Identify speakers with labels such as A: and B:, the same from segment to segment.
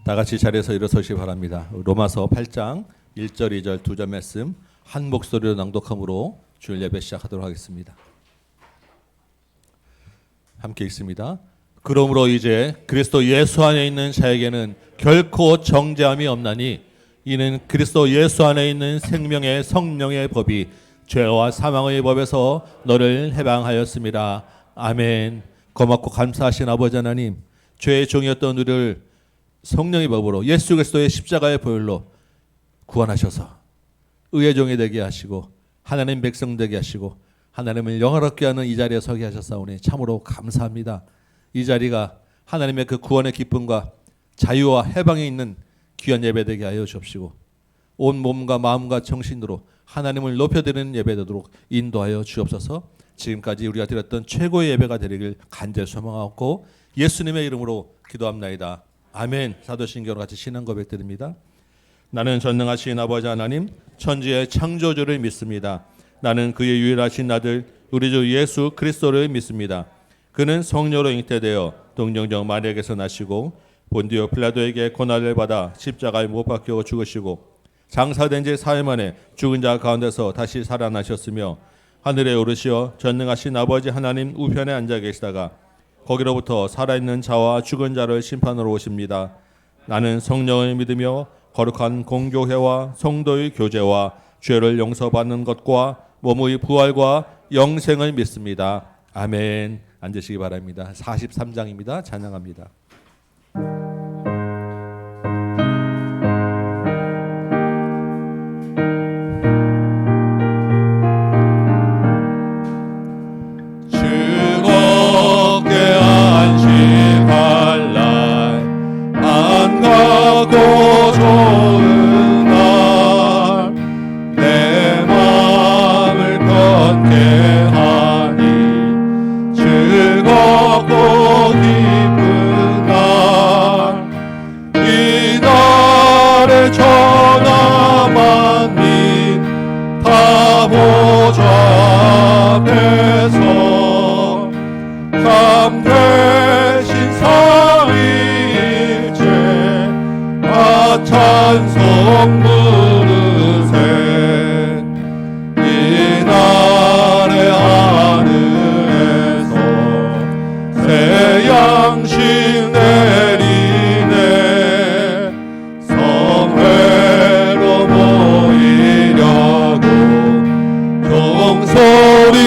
A: 다 같이 자리에서 일어서시 바랍니다. 로마서 8장 1절 2절 두 절 말씀 한 목소리로 낭독함으로 주일 예배 시작하도록 하겠습니다. 함께 읽습니다. 그러므로 이제 그리스도 예수 안에 있는 자에게는 결코 정죄함이 없나니 이는 그리스도 예수 안에 있는 생명의 성령의 법이 죄와 사망의 법에서 너를 해방하였습니다. 아멘. 고맙고 감사하신 아버지 하나님, 죄의 종이었던 우리를 성령의 법으로 예수 그리스도의 십자가의 보혈로 구원하셔서 의의 종이 되게 하시고 하나님 백성 되게 하시고 하나님을 영화롭게 하는 이 자리에 서게 하셨사오니 참으로 감사합니다. 이 자리가 하나님의 그 구원의 기쁨과 자유와 해방이 있는 귀한 예배 되게 하여 주옵시고 온 몸과 마음과 정신으로 하나님을 높여드리는 예배 되도록 인도하여 주옵소서. 지금까지 우리가 드렸던 최고의 예배가 되리길 간절히 소망하고 예수님의 이름으로 기도합나이다. 아멘. 사도신경으로 같이 신앙 고백드립니다. 나는 전능하신 아버지 하나님 천지의 창조주를 믿습니다. 나는 그의 유일하신 아들 우리 주 예수 그리스도를 믿습니다. 그는 성령으로 잉태되어 동정정 마리아에게서 나시고 본디오 필라도에게 고난을 받아 십자가에 못 박혀 죽으시고 장사된 지 사흘 만에 죽은 자 가운데서 다시 살아나셨으며 하늘에 오르시어 전능하신 아버지 하나님 우편에 앉아 계시다가 거기로부터 살아있는 자와 죽은 자를 심판하러 오십니다. 나는 성령을 믿으며 거룩한 공교회와 성도의 교제와 죄를 용서받는 것과 몸의 부활과 영생을 믿습니다. 아멘. 앉으시기 바랍니다. 43장입니다. 찬양합니다.
B: 좋은 날 내 마음을 건게 하니 즐겁고 기쁜 날 이 날에 천하 만민 다 보좌 앞에서 참 되신 삼위일체 찬송 부르세. 이 날의 하늘에서 새 양식 내리네. 성회로 모이려고 종소리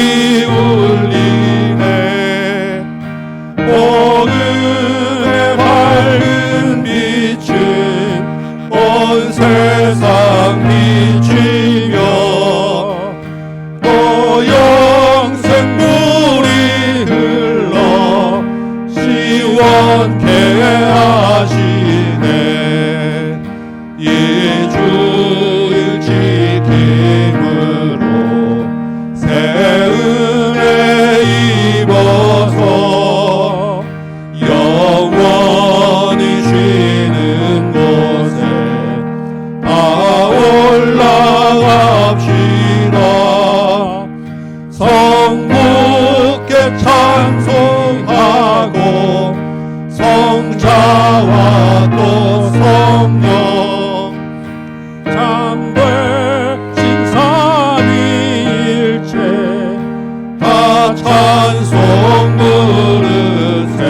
B: 울리네. 오늘의 밝은 빛은 온 세상 비치며 또 영생물이 흘러 시원케 하시네. 이 주일 지킴으로 새 은혜 입어서 영원히 쉬는 곳에 올라갑시다. 성부께 찬송하고 성자와 또 성령 참되신 삼위일체 다 찬송 부르세.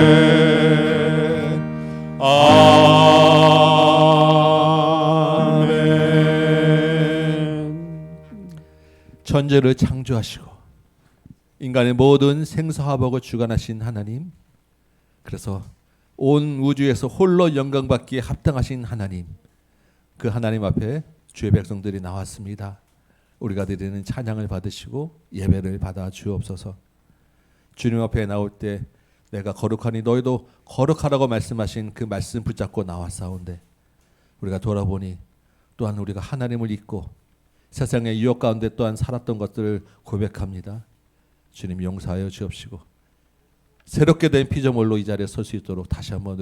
A: 천지를 창조하시고 인간의 모든 생사화복을 주관하신 하나님, 그래서 온 우주에서 홀로 영광받기에 합당하신 하나님, 그 하나님 앞에 주의 백성들이 나왔습니다. 우리가 드리는 찬양을 받으시고 예배를 받아 주옵소서. 주님 앞에 나올 때 내가 거룩하니 너희도 거룩하라고 말씀하신 그 말씀 붙잡고 나왔사온데 우리가 돌아보니 또한 우리가 하나님을 잊고 세상의 유혹 가운데 또한 살았던 것들을 고백합니다. 주님 용서하여 주옵시고 새롭게 된 피조물로 이 자리에 설 수 있도록 다시 한번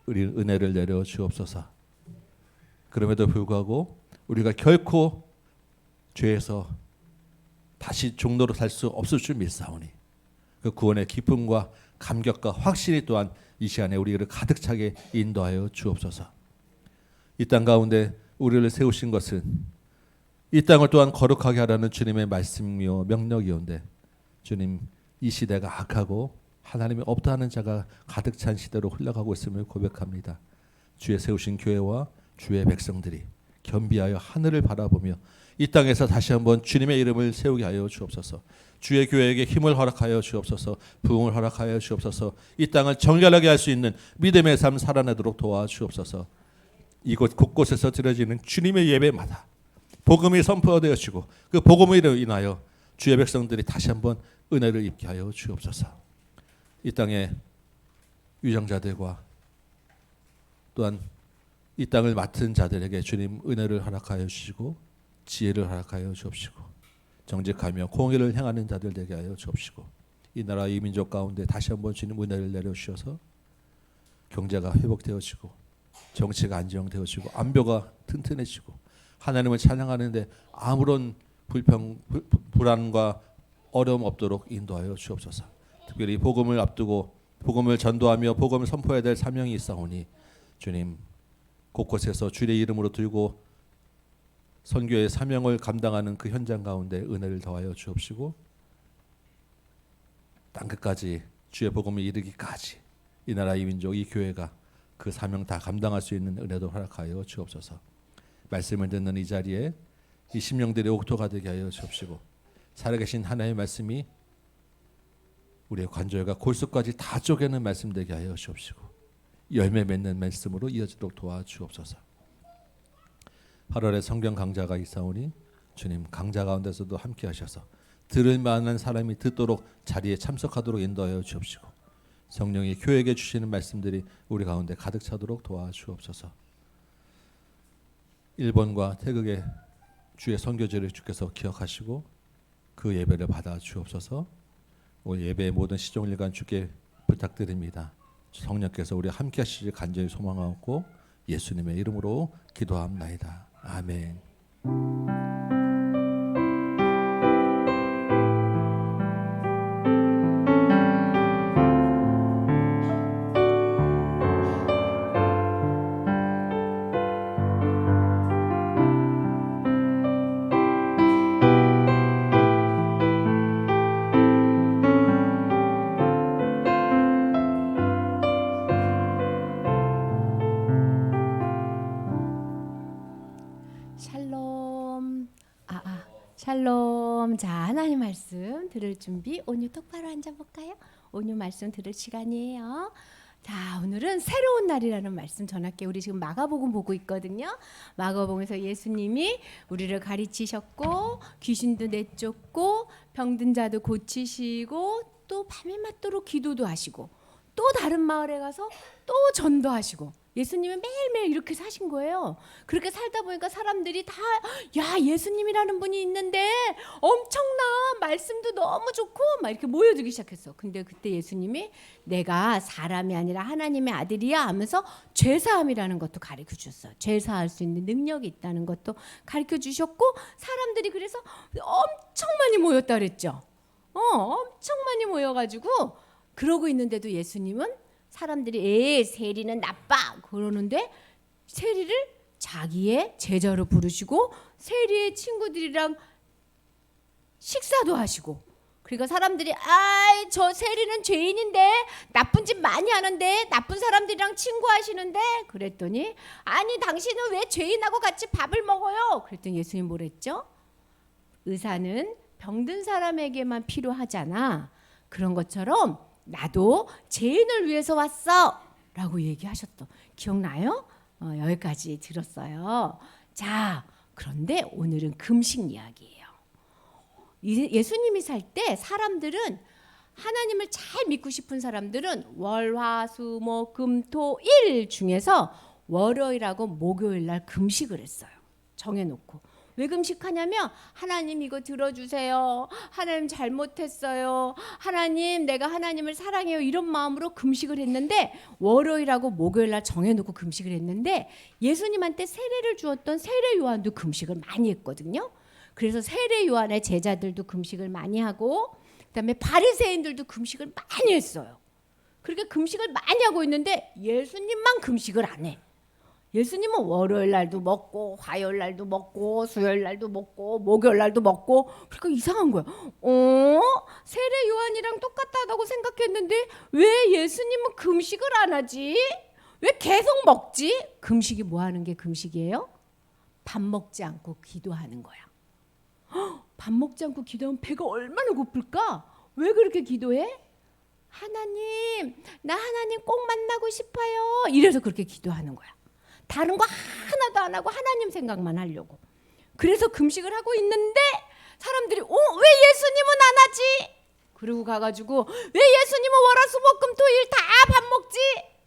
A: 은혜를 내려 주옵소서. 그럼에도 불구하고 우리가 결코 죄에서 다시 종로로 살 수 없을 줄 믿사오니 그 구원의 기쁨과 감격과 확신이 또한 이 시간에 우리를 가득 차게 인도하여 주옵소서. 이 땅 가운데 우리를 세우신 것은 이 땅을 또한 거룩하게 하라는 주님의 말씀이요 명령이온데 주님 이 시대가 악하고 하나님이 없다 하는 자가 가득 찬 시대로 흘러가고 있음을 고백합니다. 주의 세우신 교회와 주의 백성들이 겸비하여 하늘을 바라보며 이 땅에서 다시 한번 주님의 이름을 세우게 하여 주옵소서. 주의 교회에게 힘을 허락하여 주옵소서. 부흥을 허락하여 주옵소서. 이 땅을 정결하게 할 수 있는 믿음의 삶 살아내도록 도와주옵소서. 이곳 곳곳에서 드려지는 주님의 예배마다 복음이 선포되어지고 그 복음으로 인하여 주의 백성들이 다시 한번 은혜를 입게 하여 주옵소서. 이 땅의 유정자들과 또한 이 땅을 맡은 자들에게 주님 은혜를 허락하여 주시고 지혜를 허락하여 주옵시고 정직하며 공의를 행하는 자들 되게 하여 주옵시고 이 나라 이 민족 가운데 다시 한번 주님 은혜를 내려주셔서 경제가 회복되어지고 정치가 안정되어지고 안보가 튼튼해지고 하나님을 찬양하는데 아무런 불안과 어려움 없도록 인도하여 주옵소서. 특별히 복음을 앞두고 복음을 전도하며 복음을 선포해야 될 사명이 있사오니 주님 곳곳에서 주의 이름으로 들고 선교의 사명을 감당하는 그 현장 가운데 은혜를 더하여 주옵시고 땅끝까지 주의 복음을 이르기까지 이 나라 이 민족 이 교회가 그 사명 다 감당할 수 있는 은혜도 허락하여 주옵소서. 말씀을 듣는 이 자리에 이 심령들의 옥토가 되게 하여 주옵시고 살아계신 하나님의 말씀이 우리의 관절과 골수까지 다 쪼개는 말씀 되게 하여 주옵시고 열매 맺는 말씀으로 이어지도록 도와주옵소서. 8월에 성경 강좌가 있사오니 주님 강좌 가운데서도 함께 하셔서 들을 만한 사람이 듣도록 자리에 참석하도록 인도하여 주옵시고 성령이 교회에게 주시는 말씀들이 우리 가운데 가득 차도록 도와주옵소서. 일본과 태극의 주의 선교제를 주께서 기억하시고 그 예배를 받아 주옵소서. 오늘 예배의 모든 시종일관 주께 부탁드립니다. 성령께서 우리 함께 하시길 간절히 소망하고 예수님의 이름으로 기도합나이다. 아멘.
C: 샬롬. 자, 하나님 말씀 들을 준비. 온유 똑바로 앉아볼까요? 온유 말씀 들을 시간이에요. 자, 오늘은 새로운 날이라는 말씀 전할게요. 우리 지금 마가복음 보고 있거든요. 마가복음에서 예수님이 우리를 가르치셨고 귀신도 내쫓고 병든 자도 고치시고 또 밤이 맞도록 기도도 하시고 또 다른 마을에 가서 또 전도하시고 예수님은 매일매일 이렇게 사신 거예요. 그렇게 살다 보니까 사람들이 다 야, 예수님이라는 분이 있는데 엄청나, 말씀도 너무 좋고 막 이렇게 모여들기 시작했어. 근데 그때 예수님이 내가 사람이 아니라 하나님의 아들이야 하면서 죄사함이라는 것도 가르쳐 주셨어요. 죄사할 수 있는 능력이 있다는 것도 가르쳐 주셨고 사람들이 그래서 엄청 많이 모였다 그랬죠. 엄청 많이 모여가지고 그러고 있는데도 예수님은 사람들이 세리는 나빠 그러는데 세리를 자기의 제자로 부르시고 세리의 친구들이랑 식사도 하시고 그러니까 사람들이 저 세리는 죄인인데 나쁜 짓 많이 하는데 나쁜 사람들이랑 친구하시는데 그랬더니 아니 당신은 왜 죄인하고 같이 밥을 먹어요? 그랬더니 예수님 뭐랬죠? 의사는 병든 사람에게만 필요하잖아. 그런 것처럼 나도 죄인을 위해서 왔어 라고 얘기하셨던 기억나요? 여기까지 들었어요. 자, 그런데 오늘은 금식 이야기예요. 예수님이 살 때 사람들은 하나님을 잘 믿고 싶은 사람들은 월, 화, 수, 목, 금, 토, 일 중에서 월요일하고 목요일 날 금식을 했어요. 정해놓고. 왜 금식하냐면 하나님 이거 들어주세요. 하나님 잘못했어요. 하나님 내가 하나님을 사랑해요. 이런 마음으로 금식을 했는데 월요일하고 목요일날 정해놓고 금식을 했는데 예수님한테 세례를 주었던 세례 요한도 금식을 많이 했거든요. 그래서 세례 요한의 제자들도 금식을 많이 하고 그다음에 바리새인들도 금식을 많이 했어요. 그렇게 금식을 많이 하고 있는데 예수님만 금식을 안 해. 예수님은 월요일 날도 먹고 화요일 날도 먹고 수요일 날도 먹고 목요일 날도 먹고. 그러니까 이상한 거야. 세례 요한이랑 똑같다고 생각했는데 왜 예수님은 금식을 안 하지? 왜 계속 먹지? 금식이 뭐 하는 게 금식이에요? 밥 먹지 않고 기도하는 거야. 밥 먹지 않고 기도하면 배가 얼마나 고플까? 왜 그렇게 기도해? 하나님, 나 하나님 꼭 만나고 싶어요. 이래서 그렇게 기도하는 거야. 다른 거 하나도 안 하고 하나님 생각만 하려고. 그래서 금식을 하고 있는데 사람들이 왜 예수님은 안 하지? 그러고 가가지고 왜 예수님은 월화수목금토일 다 밥 먹지?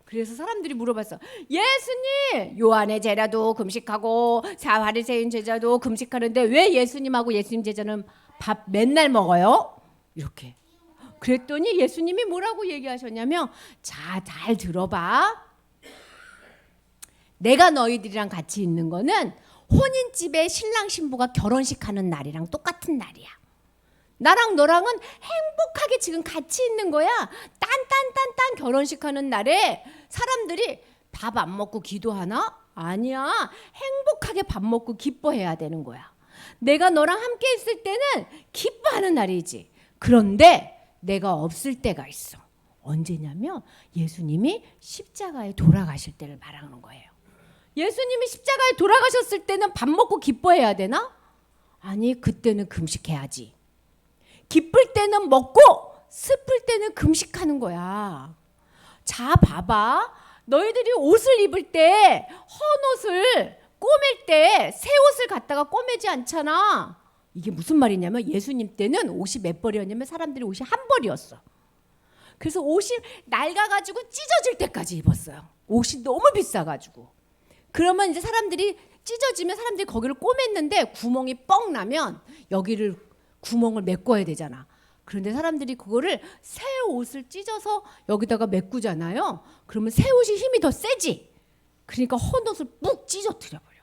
C: 그래서 사람들이 물어봤어. 예수님, 요한의 제자도 금식하고 사바리새인 제자도 금식하는데 왜 예수님하고 예수님 제자는 밥 맨날 먹어요? 이렇게. 그랬더니 예수님이 뭐라고 얘기하셨냐면, 자, 잘 들어봐. 내가 너희들이랑 같이 있는 거는 혼인집에 신랑 신부가 결혼식하는 날이랑 똑같은 날이야. 나랑 너랑은 행복하게 지금 같이 있는 거야. 딴딴딴딴 결혼식하는 날에 사람들이 밥 안 먹고 기도하나? 아니야. 행복하게 밥 먹고 기뻐해야 되는 거야. 내가 너랑 함께 있을 때는 기뻐하는 날이지. 그런데 내가 없을 때가 있어. 언제냐면 예수님이 십자가에 돌아가실 때를 말하는 거예요. 예수님이 십자가에 돌아가셨을 때는 밥 먹고 기뻐해야 되나? 아니, 그때는 금식해야지. 기쁠 때는 먹고 슬플 때는 금식하는 거야. 자, 봐봐. 너희들이 옷을 입을 때 헌 옷을 꼬맬 때 새 옷을 갖다가 꼬매지 않잖아. 이게 무슨 말이냐면 예수님 때는 옷이 몇 벌이었냐면 사람들이 옷이 한 벌이었어. 그래서 옷이 낡아가지고 찢어질 때까지 입었어요. 옷이 너무 비싸가지고. 그러면 이제 사람들이 찢어지면 사람들이 거기를 꼬맸는데 구멍이 뻥 나면 여기를 구멍을 메꿔야 되잖아. 그런데 사람들이 그거를 새 옷을 찢어서 여기다가 메꾸잖아요. 그러면 새 옷이 힘이 더 세지. 그러니까 헌 옷을 푹 찢어뜨려 버려.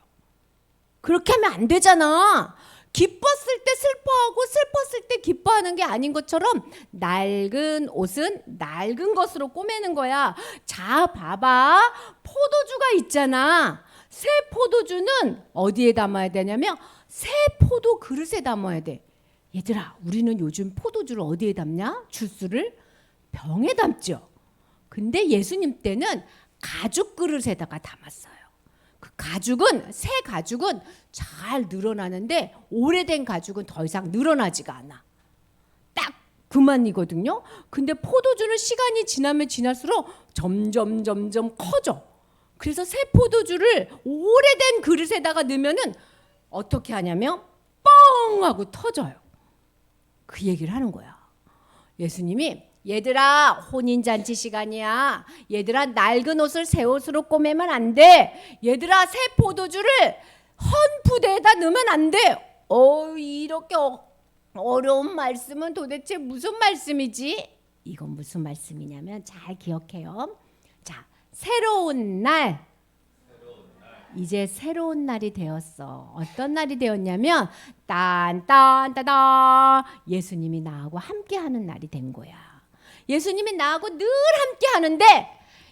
C: 그렇게 하면 안 되잖아. 기뻤을 때 슬퍼하고 슬펐을 때 기뻐하는 게 아닌 것처럼 낡은 옷은 낡은 것으로 꼬매는 거야. 자, 봐봐. 포도주가 있잖아. 새 포도주는 어디에 담아야 되냐면 새 포도 그릇에 담아야 돼. 얘들아, 우리는 요즘 포도주를 어디에 담냐? 주스를 병에 담죠. 근데 예수님 때는 가죽 그릇에다가 담았어요. 그 가죽은, 새 가죽은 잘 늘어나는데 오래된 가죽은 더 이상 늘어나지가 않아. 딱 그만이거든요. 근데 포도주는 시간이 지나면 지날수록 점점 커져. 그래서 새 포도주를 오래된 그릇에다가 넣으면은 어떻게 하냐면 뻥 하고 터져요. 그 얘기를 하는 거야. 예수님이 얘들아, 혼인잔치 시간이야. 얘들아, 낡은 옷을 새 옷으로 꼬매면 안 돼. 얘들아, 새 포도주를 헌 부대에다 넣으면 안 돼. 이렇게 어려운 말씀은 도대체 무슨 말씀이지? 이건 무슨 말씀이냐면 잘 기억해요. 자, 새로운 날. 이제 새로운 날이 되었어. 어떤 날이 되었냐면 딴딴따다 예수님이 나하고 함께하는 날이 된 거야. 예수님이 나하고 늘 함께하는데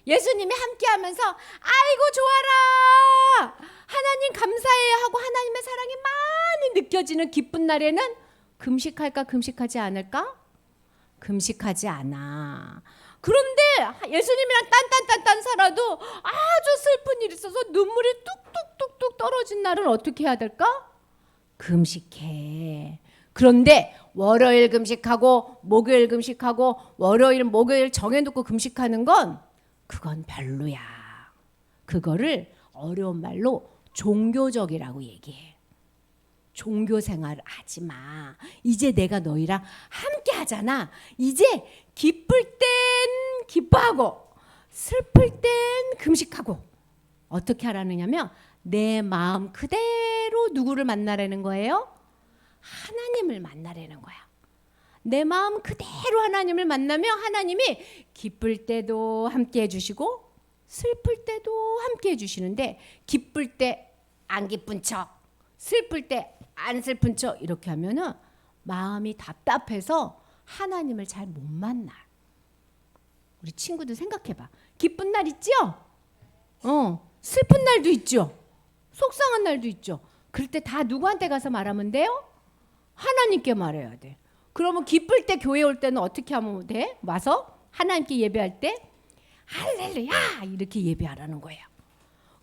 C: 예수님이 함께하면서 아이고 좋아라, 하나님 감사해요 하고 하나님의 사랑이 많이 느껴지는 기쁜 날에는 금식할까 금식하지 않을까? 금식하지 않아. 그런데 예수님이랑 딴딴딴딴 살아도 아주 슬픈 일이 있어서 눈물이 뚝뚝뚝뚝 떨어진 날은 어떻게 해야 될까? 금식해. 그런데 월요일 금식하고 목요일 금식하고 월요일 목요일 정해놓고 금식하는 건 그건 별로야. 그거를 어려운 말로 종교적이라고 얘기해. 종교 생활을 하지 마. 이제 내가 너희랑 함께 하잖아. 이제 기쁠 땐 기뻐하고 슬플 땐 금식하고. 어떻게 하라느냐면 내 마음 그대로 누구를 만나라는 거예요? 하나님을 만나라는 거야. 내 마음 그대로 하나님을 만나면 하나님이 기쁠 때도 함께 해주시고 슬플 때도 함께 해주시는데, 기쁠 때 안 기쁜 척, 슬플 때 안 슬픈 척 이렇게 하면은 마음이 답답해서 하나님을 잘 못 만나. 우리 친구들 생각해봐. 기쁜 날 있죠? 슬픈 날도 있죠. 속상한 날도 있죠. 그럴 때 다 누구한테 가서 말하면 돼요? 하나님께 말해야 돼. 그러면 기쁠 때 교회 올 때는 어떻게 하면 돼? 와서 하나님께 예배할 때 할렐루야 이렇게 예배하라는 거예요.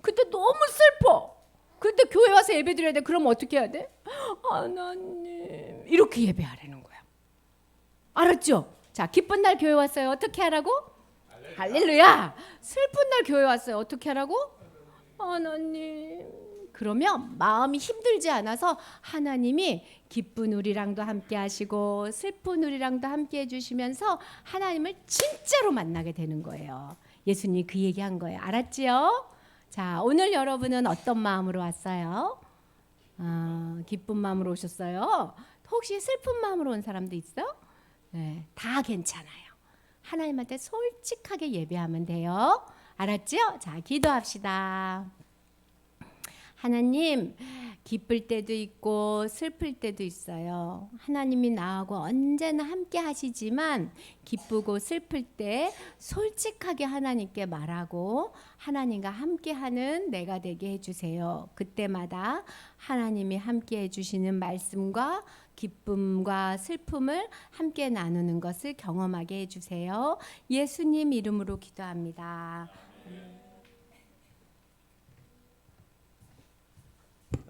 C: 그때 너무 슬퍼. 그때 교회 와서 예배 드려야 돼. 그럼 어떻게 해야 돼? 하나님 이렇게 예배하라는 거야. 알았죠? 자, 기쁜 날 교회 왔어요. 어떻게 하라고? 할렐루야. 슬픈 날 교회 왔어요. 어떻게 하라고? 하나님. 그러면 마음이 힘들지 않아서 하나님이 기쁜 우리랑도 함께 하시고 슬픈 우리랑도 함께 해주시면서 하나님을 진짜로 만나게 되는 거예요. 예수님이 그 얘기한 거예요. 알았지요? 자, 오늘 여러분은 어떤 마음으로 왔어요? 기쁜 마음으로 오셨어요? 혹시 슬픈 마음으로 온 사람도 있어? 네, 다 괜찮아요. 하나님한테 솔직하게 예배하면 돼요. 알았죠? 자, 기도합시다. 하나님, 기쁠 때도 있고 슬플 때도 있어요. 하나님이 나하고 언제나 함께 하시지만 기쁘고 슬플 때 솔직하게 하나님께 말하고 하나님과 함께하는 내가 되게 해주세요. 그때마다 하나님이 함께 해주시는 말씀과 기쁨과 슬픔을 함께 나누는 것을 경험하게 해주세요. 예수님 이름으로 기도합니다.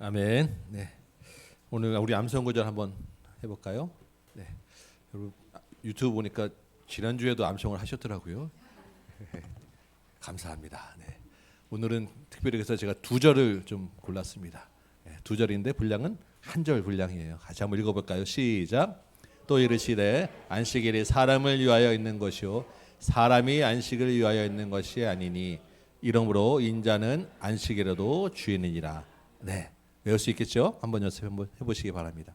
A: 아멘. 네. 오늘 우리 암송 구절 한번 해볼까요? 네. 여러분 유튜브 보니까 지난주에도 암송을 하셨더라고요. 감사합니다. 네. 오늘은 특별히 그래서 제가 두 절을 좀 골랐습니다. 네. 두 절인데 분량은 한 절 분량이에요. 같이 한번 읽어볼까요? 시작. 또 이르시되 안식일이 사람을 위하여 있는 것이요 사람이 안식을 위하여 있는 것이 아니니 이러므로 인자는 안식일에도 주인이니라. 네. 외울 수 있겠죠? 한번 연습 한번 해보시기 바랍니다.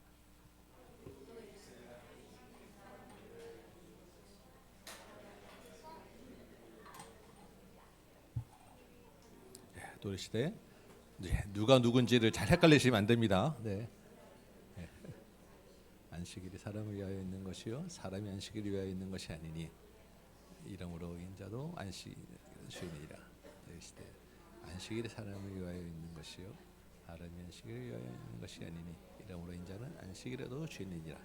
A: 또 시대 누가 누군지를 잘 헷갈리시면 안 됩니다. 네. 안식일이 사람을 위하여 있는 것이요 사람이 안식을 위하여 있는 것이 아니니 이러므로 인자도 안식 주인이라. 시대 안식일이 사람을 위하여 있는 것이요 사람이 안식을 위하여 있는 것이 아니니 이러므로 인자는 안식일에도 주인이니라.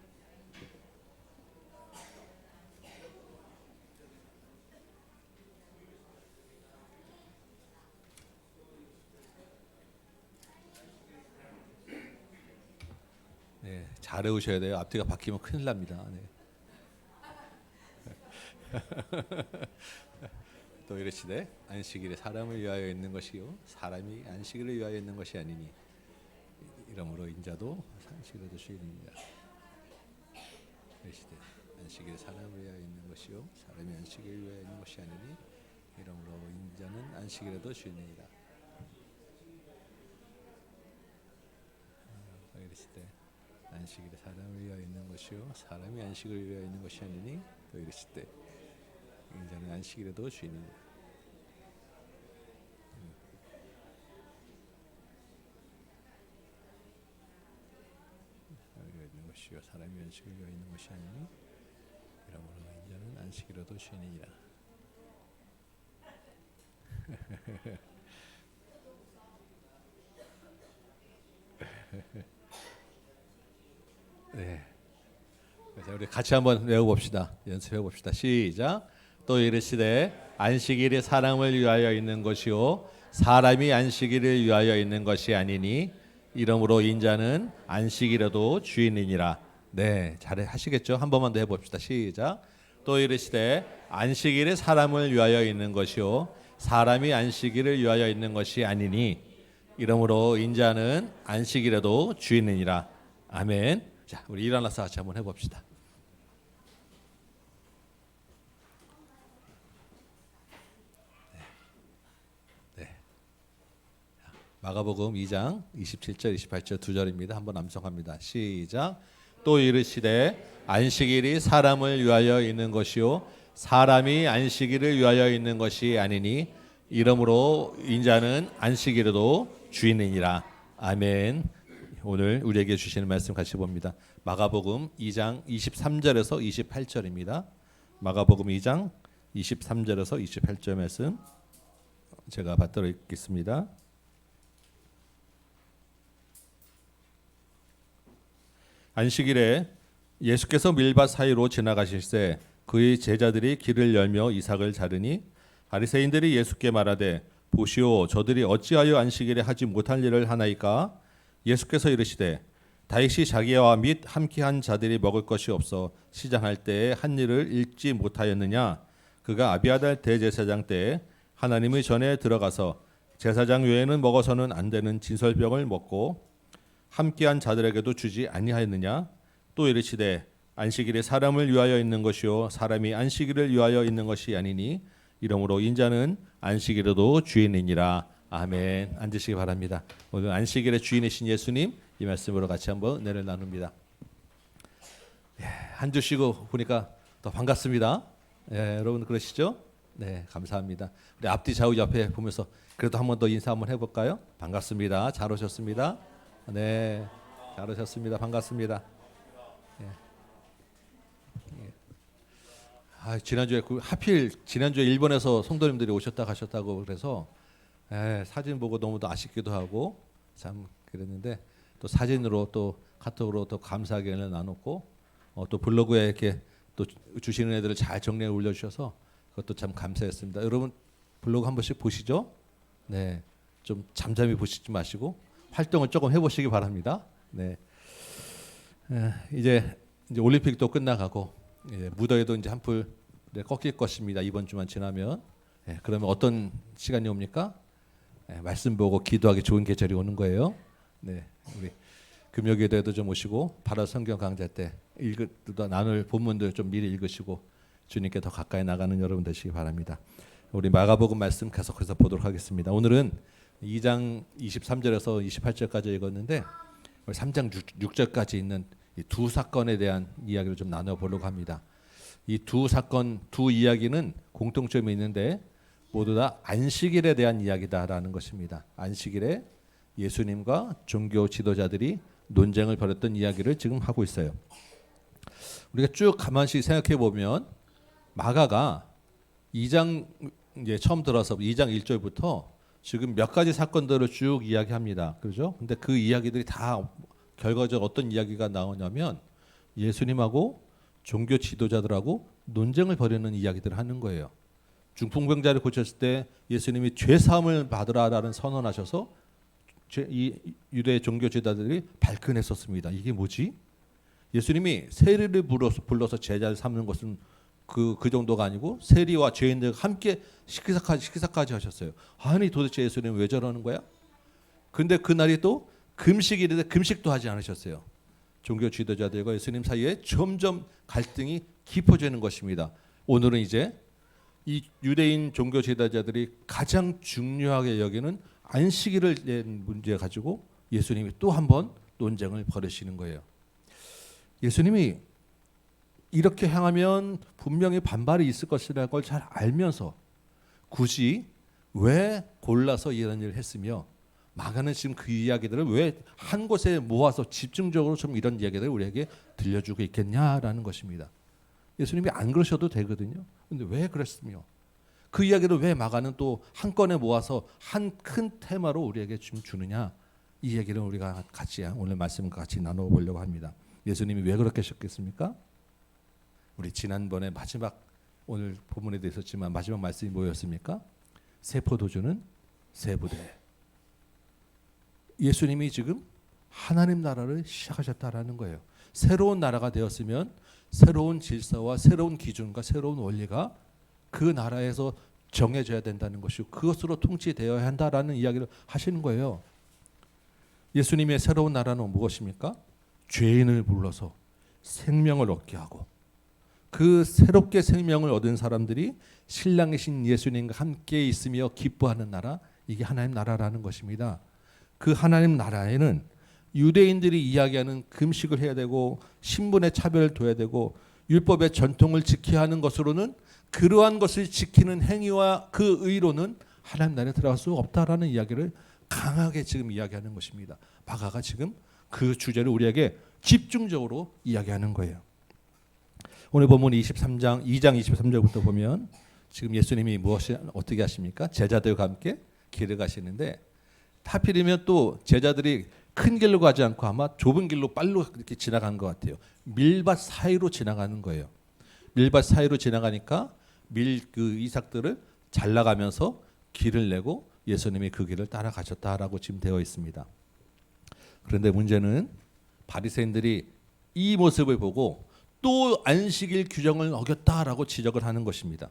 A: 네, 잘 외우셔야 돼요. 앞뒤가 바뀌면 큰일 납니다. 네. 또 이르시되 안식일에 사람을 위하여 있는 것이요 사람이 안식일을 위하여 있는 것이 아니니 이러므로 인자도 안식일에도 주인이니라. 이르시되 안식일에 사람을 위하여 있는 것이요 사람이 안식일을 위하여 있는 것이 아니니 이러므로 인자는 안식일에도 주인이니라. 이르시되 안식일에 사람을 위하여 있는 것이요 사람이 안식을 위하여 있는 것이 아니니 또 이르시되 인자는 안식일에도 주인이니라. 있는 것이요 사람이 안식을 위하여 있는 것이 아니니 이러므로 인자는 안식일에도 주인이니라. 네. 그래서 우리 같이 한번 외워봅시다. 연습해봅시다. 시작. 또 이르시되 안식일이 사람을 위하여 있는 것이요 사람이 안식일을 위하여 있는 것이 아니니 이러므로 인자는 안식일에도 주인이니라. 네, 잘 하시겠죠? 한 번만 더 해봅시다. 시작. 또 이르시되 안식일이 사람을 위하여 있는 것이요 사람이 안식일을 위하여 있는 것이 아니니 이러므로 인자는 안식일에도 주인이니라. 아멘. 자, 우리 일어나서 같이 한번 해봅시다. 마가복음 2장 27절 28절 두 절입니다. 한번 암송합니다. 시작. 또 이르시되 안식일이 사람을 위하여 있는 것이요 사람이 안식일을 위하여 있는 것이 아니니 이러므로 인자는 안식일에도 주인이니라. 아멘. 오늘 우리에게 주시는 말씀 같이 봅니다. 마가복음 2장 23절에서 28절입니다. 마가복음 2장 23절에서 28절 말씀 제가 받들어 읽겠습니다. 안식일에 예수께서 밀밭 사이로 지나가실새 그의 제자들이 길을 열며 이삭을 자르니 바리새인들이 예수께 말하되 보시오 저들이 어찌하여 안식일에 하지 못할 일을 하나이까? 예수께서 이르시되 다윗이 자기와 및 함께한 자들이 먹을 것이 없어 시장할 때에 한 일을 읽지 못하였느냐? 그가 아비아달 대제사장 때에 하나님의 전에 들어가서 제사장 외에는 먹어서는 안 되는 진설병을 먹고 함께한 자들에게도 주지 아니하였느냐? 또 이르시되 안식일이 사람을 위하여 있는 것이요 사람이 안식일을 위하여 있는 것이 아니니 이러므로 인자는 안식일에도 주인이니라. 아멘. 앉으시기 바랍니다. 오늘 안식일의 주인이신 예수님 이 말씀으로 같이 한번 은혜를 나눕니다. 한 주 쉬고 보니까 더 반갑습니다. 여러분 그러시죠? 네, 감사합니다. 우리 앞뒤 좌우 옆에 보면서 그래도 한 번 더 인사 한번 해볼까요? 반갑습니다. 잘 오셨습니다. 네, 잘 오셨습니다. 반갑습니다. 지난주에 하필 지난주에 일본에서 성도님들이 오셨다 가셨다고 그래서 사진 보고 너무도 아쉽기도 하고 참 그랬는데 또 사진으로 또 카톡으로 또 감사 의견을 나눴고 또 블로그에 이렇게 또 주시는 애들을 잘 정리해 올려주셔서 그것도 참 감사했습니다. 여러분 블로그 한 번씩 보시죠. 네, 좀 잠잠히 보시지 마시고 활동을 조금 해보시기 바랍니다. 네, 이제 올림픽도 끝나가고 무더위도 이제 한풀 꺾일 것입니다. 이번 주만 지나면 그러면 어떤 시간이 옵니까? 말씀 보고 기도하기 좋은 계절이 오는 거예요. 네, 우리 금요기도에도 좀 오시고 8월 성경 강좌 때 나눌 본문들 좀 미리 읽으시고 주님께 더 가까이 나가는 여러분 되시기 바랍니다. 우리 마가복음 말씀 계속해서 보도록 하겠습니다. 오늘은 2장 23절에서 28절까지 읽었는데 3장 6절까지 있는 이 두 사건에 대한 이야기를 좀 나눠보려고 합니다. 이 두 사건, 두 이야기는 공통점이 있는데 모두 다 안식일에 대한 이야기다라는 것입니다. 안식일에 예수님과 종교 지도자들이 논쟁을 벌였던 이야기를 지금 하고 있어요. 우리가 쭉 가만히 생각해 보면 마가가 2장 이제 처음 들어서 2장 1절부터 지금 몇 가지 사건들을 쭉 이야기합니다. 그렇죠? 근데 그 이야기들이 다 결과적으로 어떤 이야기가 나오냐면 예수님하고 종교 지도자들하고 논쟁을 벌이는 이야기들을 하는 거예요. 중풍병자를 고쳤을 때 예수님이 죄 사함을 받으라라는 선언하셔서 이 유대 종교 지도자들이 발끈했었습니다. 이게 뭐지? 예수님이 세리를 불러서 제자를 삼는 것은 그 정도가 아니고 세리와 죄인들 함께 식사까지 하셨어요. 아니 도대체 예수님 왜 저러는 거야? 근데 그날이 또 금식일인데 금식도 하지 않으셨어요. 종교 지도자들과 예수님 사이에 점점 갈등이 깊어지는 것입니다. 오늘은 이제 이 유대인 종교 지도자들이 가장 중요하게 여기는 안식일을 낸 문제 가지고 예수님이 또 한 번 논쟁을 벌이시는 거예요. 예수님이 이렇게 행하면 분명히 반발이 있을 것이라는 걸 잘 알면서 굳이 왜 골라서 이런 일을 했으며 마가는 지금 그 이야기들을 왜 한 곳에 모아서 집중적으로 좀 이런 이야기들을 우리에게 들려주고 있겠냐라는 것입니다. 예수님이 안 그러셔도 되거든요. 근데 왜 그랬으며 그 이야기를 왜 마가는 또 한 건에 모아서 한 큰 테마로 우리에게 좀 주느냐, 이 얘기를 우리가 같이 오늘 말씀과 같이 나눠보려고 합니다. 예수님이 왜 그렇게 하셨겠습니까? 우리 지난번에 마지막 오늘 본문에도 있었지만 마지막 말씀이 뭐였습니까? 새 포도주는 새 부대. 예수님이 지금 하나님 나라를 시작하셨다라는 거예요. 새로운 나라가 되었으면 새로운 질서와 새로운 기준과 새로운 원리가 그 나라에서 정해져야 된다는 것이고 그것으로 통치되어야 한다라는 이야기를 하시는 거예요. 예수님의 새로운 나라는 무엇입니까? 죄인을 불러서 생명을 얻게 하고 그 새롭게 생명을 얻은 사람들이 신랑이신 예수님과 함께 있으며 기뻐하는 나라, 이게 하나님 나라라는 것입니다. 그 하나님 나라에는 유대인들이 이야기하는 금식을 해야 되고 신분의 차별을 둬야 되고 율법의 전통을 지켜야 하는 것으로는 그러한 것을 지키는 행위와 그 의로는 하나님 나라에 들어갈 수 없다라는 이야기를 강하게 지금 이야기하는 것입니다. 마가가 지금 그 주제를 우리에게 집중적으로 이야기하는 거예요. 오늘 본문 2장 23절부터 보면 지금 예수님이 어떻게 하십니까? 제자들과 함께 길을 가시는데 하필이면 또 제자들이 큰 길로 가지 않고 아마 좁은 길로 빨로 이렇게 지나간 것 같아요. 밀밭 사이로 지나가는 거예요. 밀밭 사이로 지나가니까 그 이삭들을 잘라가면서 길을 내고 예수님이 그 길을 따라가셨다라고 지금 되어 있습니다. 그런데 문제는 바리새인들이 이 모습을 보고 또 안식일 규정을 어겼다라고 지적을 하는 것입니다.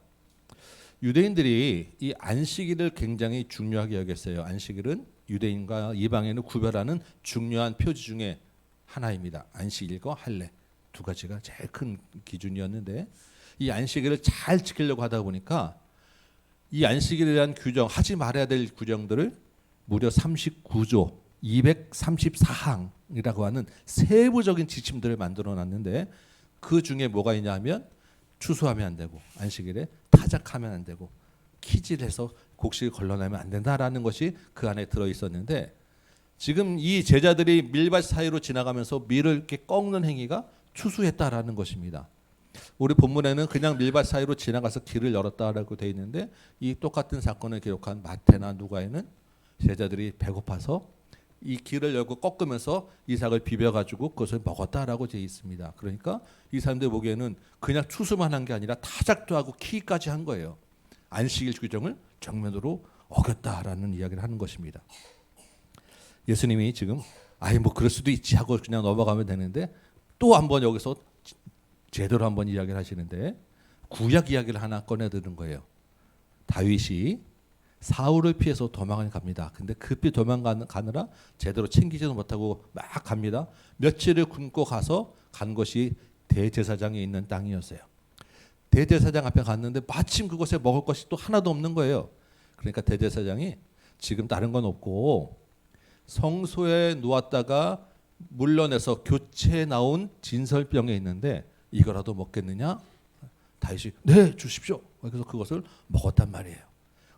A: 유대인들이 이 안식일을 굉장히 중요하게 여겼어요. 안식일은 유대인과 이방인을 구별하는 중요한 표지 중에 하나입니다. 안식일과 할례 두 가지가 제일 큰 기준이었는데 이 안식일을 잘 지키려고 하다 보니까 이 안식일에 대한 규정, 하지 말아야 될 규정들을 무려 39조 234항이라고 하는 세부적인 지침들을 만들어 놨는데 그 중에 뭐가 있냐면 추수하면 안 되고 안식일에 타작하면 안 되고 키질해서 곡식을 걸러내면 안 된다라는 것이 그 안에 들어 있었는데 지금 이 제자들이 밀밭 사이로 지나가면서 밀을 이렇게 꺾는 행위가 추수했다라는 것입니다. 우리 본문에는 그냥 밀밭 사이로 지나가서 길을 열었다라고 되어 있는데 이 똑같은 사건을 기록한 마태나 누가에는 제자들이 배고파서 이 길을 열고 꺾으면서 이삭을 비벼가지고 그것을 먹었다라고 되어 있습니다. 그러니까 이 사람들 보기에는 그냥 추수만 한 게 아니라 타작도 하고 키까지 한 거예요. 안식일 규정을 정면으로 어겼다라는 이야기를 하는 것입니다. 예수님이 지금 뭐 그럴 수도 있지 하고 그냥 넘어가면 되는데 또 한번 여기서 제대로 한번 이야기를 하시는데 구약 이야기를 하나 꺼내드는 거예요. 다윗이 사울을 피해서 도망을 갑니다. 근데 급히 도망가느라 제대로 챙기지도 못하고 막 갑니다. 며칠을 굶고 가서 간 것이 대제사장에 있는 땅이었어요. 대제사장 앞에 갔는데 마침 그곳에 먹을 것이 또 하나도 없는 거예요. 그러니까 대제사장이 지금 다른 건 없고 성소에 놓았다가 물러내서 교체해 나온 진설병에 있는데 이거라도 먹겠느냐? 다윗이 네 주십시오. 그래서 그것을 먹었단 말이에요.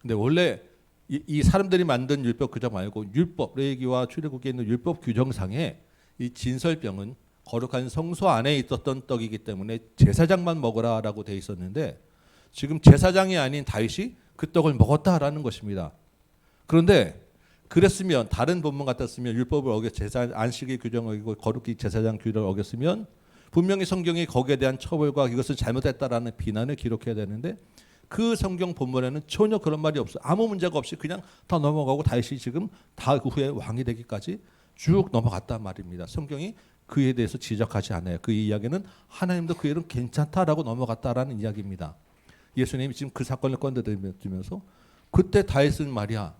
A: 근데 원래 이 사람들이 만든 율법 규정 말고 율법 레위기와 출애굽기에 있는 율법 규정상에 이 진설병은 거룩한 성소 안에 있었던 떡이기 때문에 제사장만 먹으라라고 돼 있었는데 지금 제사장이 아닌 다윗이 그 떡을 먹었다라는 것입니다. 그런데 그랬으면 다른 본문 같았으면 율법을 어겨 안식일 규정을 어기고 거룩히 제사장 규정을 어겼으면 분명히 성경이 거기에 대한 처벌과 이것을 잘못했다라는 비난을 기록해야 되는데 그 성경 본문에는 전혀 그런 말이 없어. 아무 문제가 없이 그냥 다 넘어가고 다윗이 지금 다 후에 왕이 되기까지 쭉 넘어갔단 말입니다. 성경이 그에 대해서 지적하지 않아요. 그 이야기는 하나님도 그 일은 괜찮다라고 넘어갔다라는 이야기입니다. 예수님이 지금 그 사건을 꺼내들면서 그때 다윗은 말이야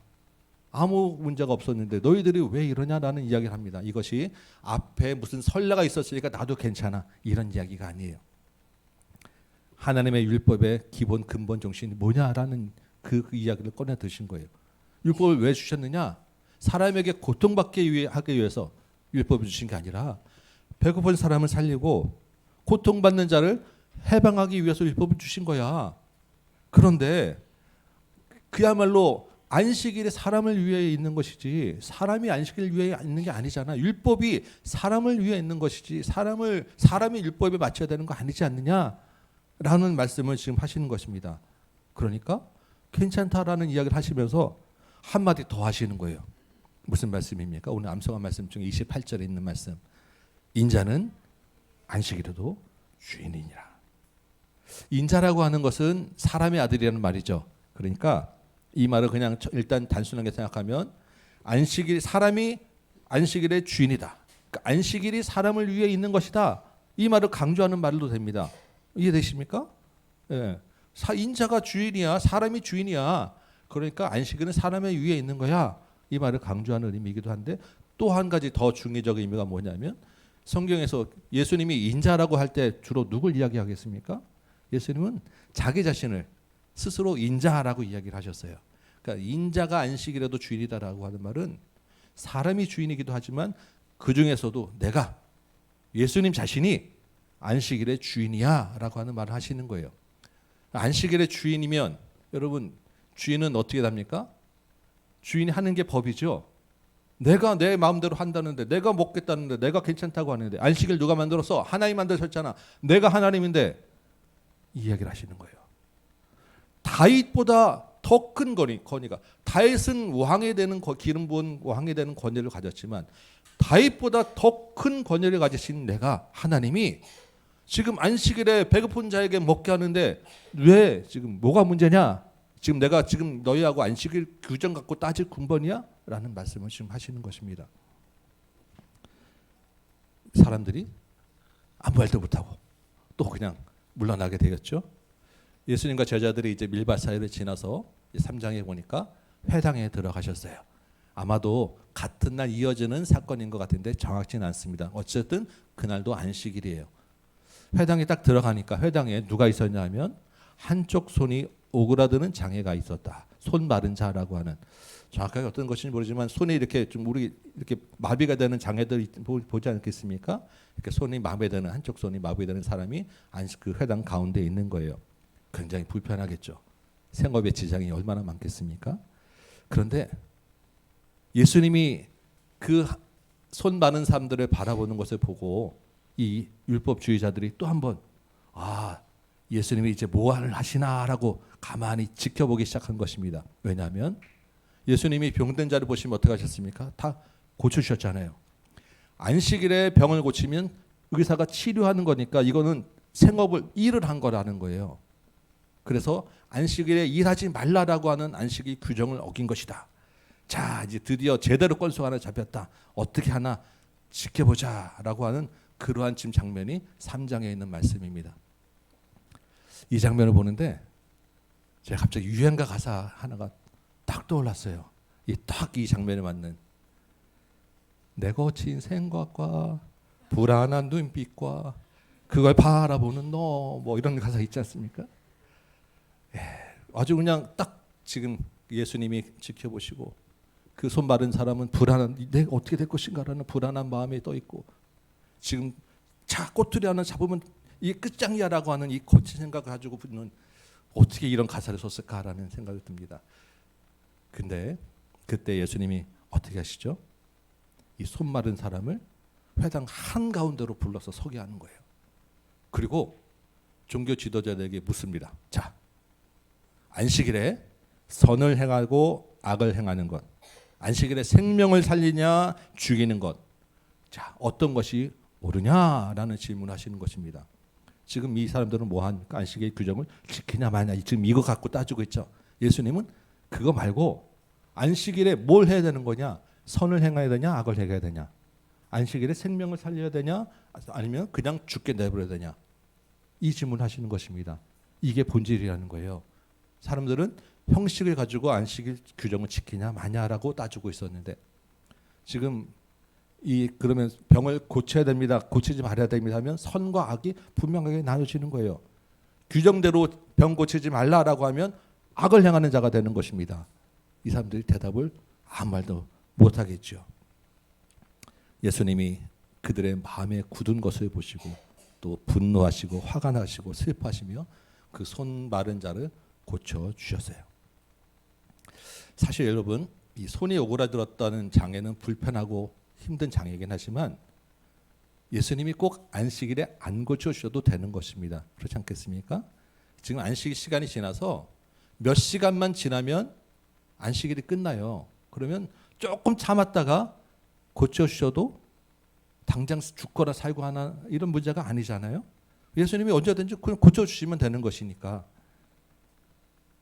A: 아무 문제가 없었는데 너희들이 왜 이러냐라는 이야기를 합니다. 이것이 앞에 무슨 선례가 있었으니까 나도 괜찮아 이런 이야기가 아니에요. 하나님의 율법의 기본 근본 정신이 뭐냐라는 그 이야기를 꺼내 드신 거예요. 율법을 왜 주셨느냐? 사람에게 고통받게 하기 위해서 율법을 주신 게 아니라 배고픈 사람을 살리고 고통받는 자를 해방하기 위해서 율법을 주신 거야. 그런데 그야말로 안식일이 사람을 위해 있는 것이지 사람이 안식일을 위해 있는 게 아니잖아. 율법이 사람을 위해 있는 것이지 사람이 율법에 맞춰야 되는 거 아니지 않느냐라는 말씀을 지금 하시는 것입니다. 그러니까 괜찮다라는 이야기를 하시면서 한마디 더 하시는 거예요. 무슨 말씀입니까? 오늘 암송한 말씀 중에 28절에 있는 말씀. 인자는 안식일에도 주인이니라. 인자라고 하는 것은 사람의 아들이라는 말이죠. 그러니까 이 말을 그냥 일단 단순하게 생각하면 사람이 안식일의 주인이다. 그러니까 안식일이 사람을 위해 있는 것이다. 이 말을 강조하는 말도 됩니다. 이해되십니까? 예. 인자가 주인이야. 사람이 주인이야. 그러니까 안식일은 사람의 위에 있는 거야. 이 말을 강조하는 의미이기도 한데 또 한 가지 더 중의적인 의미가 뭐냐면 성경에서 예수님이 인자라고 할 때 주로 누굴 이야기하겠습니까? 예수님은 자기 자신을 스스로 인자라고 이야기를 하셨어요. 그러니까 인자가 안식일에도 주인이다라고 하는 말은 사람이 주인이기도 하지만 그 중에서도 내가 예수님 자신이 안식일의 주인이야라고 하는 말을 하시는 거예요. 안식일의 주인이면 여러분 주인은 어떻게 답니까? 주인이 하는 게 법이죠. 내가 내 마음대로 한다는데 내가 먹겠다는데 내가 괜찮다고 하는데 안식일 누가 만들었어? 하나님 만드셨잖아. 내가 하나님인데 이 이야기를 하시는 거예요. 다 다윗보다 더 큰 권위가 다윗은 왕이 되는 기름 부은 왕이 되는 권위를 가졌지만 다윗보다 더 큰 권위를 가지신 내가 하나님이 지금 안식일에 배고픈 자에게 먹게 하는데 왜 지금 뭐가 문제냐? 지금 내가 지금 너희하고 안식일 규정 갖고 따질 군번이야? 라는 말씀을 지금 하시는 것입니다. 사람들이 아무 말도 못하고 또 그냥 물러나게 되었죠. 예수님과 제자들이 이제 밀밭 사이를 지나서 3장에 보니까 회당에 들어가셨어요. 아마도 같은 날 이어지는 사건인 것 같은데 정확치는 않습니다. 어쨌든 그날도 안식일이에요. 회당에 딱 들어가니까 회당에 누가 있었냐 하면 한쪽 손이 오그라드는 장애가 있었다. 손 마른 자라고 하는, 정확하게 어떤 것인지 모르지만 손이 이렇게 좀 우리 이렇게 마비가 되는 장애들 보지 않겠습니까? 이렇게 손이 마비되는, 한쪽 손이 마비되는 사람이 그 회당 가운데 있는 거예요. 굉장히 불편하겠죠. 생업에 지장이 얼마나 많겠습니까? 그런데 예수님이 그 손 마른 사람들을 바라보는 것을 보고 이 율법주의자들이 또 한번 예수님이 이제 뭐를 하시나라고 가만히 지켜보기 시작한 것입니다. 왜냐하면 예수님이 병든 자를 보시면 어떻게 하셨습니까? 다 고쳐주셨잖아요. 안식일에 병을 고치면 의사가 치료하는 거니까 이거는 생업을 일을 한 거라는 거예요. 그래서 안식일에 일하지 말라라고 하는 안식일 규정을 어긴 것이다. 자, 이제 드디어 제대로 건수가 하나 잡혔다. 어떻게 하나 지켜보자라고 하는 그러한 지금 장면이 3장에 있는 말씀입니다. 이 장면을 보는데 제가 갑자기 유행가 가사 하나가 딱 떠올랐어요. 딱 이 장면에 맞는, 내 거친 생각과 불안한 눈빛과 그걸 바라보는 너, 뭐 이런 가사 있지 않습니까? 아주 그냥 딱 지금 예수님이 지켜보시고 그 손 마른 사람은 불안한, 내가 어떻게 될 것인가라는 불안한 마음이 떠 있고, 지금 차 꼬투리 하나 잡으면 이게 끝장이야라고 하는 이 거친 생각을 가지고 붙는, 어떻게 이런 가사를 썼을까라는 생각이 듭니다. 근데 그때 예수님이 어떻게 하시죠? 이 손 마른 사람을 회당 한가운데로 불러서 서게 하는 거예요. 그리고 종교 지도자들에게 묻습니다. 자, 안식일에 선을 행하고 악을 행하는 것, 안식일에 생명을 살리냐 죽이는 것, 자, 어떤 것이 옳으냐라는 질문을 하시는 것입니다. 지금 이 사람들은 뭐 하니까? 안식일 규정을 지키냐 마냐, 지금 이거 갖고 따지고 있죠. 예수님은 그거 말고 안식일에 뭘 해야 되는 거냐? 선을 행해야 되냐 악을 행해야 되냐? 안식일에 생명을 살려야 되냐 아니면 그냥 죽게 내버려야 되냐? 이 질문을 하시는 것입니다. 이게 본질이라는 거예요. 사람들은 형식을 가지고 안식일 규정을 지키냐 마냐라고 따지고 있었는데, 지금 그러면 병을 고쳐야 됩니다, 고치지 말아야 됩니다 하면 선과 악이 분명하게 나눠지는 거예요. 규정대로 병 고치지 말라라고 하면 악을 행하는 자가 되는 것입니다. 이 사람들이 대답을 아무 말도 못하겠죠. 예수님이 그들의 마음에 굳은 것을 보시고 또 분노하시고 화가 나시고 슬퍼하시며 그 손 마른 자를 고쳐주셨어요. 사실 여러분, 이 손이 오그라들었다는 장애는 불편하고 힘든 장애이긴 하지만 예수님이 꼭 안식일에 안 고쳐주셔도 되는 것입니다. 그렇지 않겠습니까? 지금 안식 시간이 지나서 몇 시간만 지나면 안식일이 끝나요. 그러면 조금 참았다가 고쳐주셔도 당장 죽거나 살고 하나 이런 문제가 아니잖아요. 예수님이 언제든지 그냥 고쳐주시면 되는 것이니까.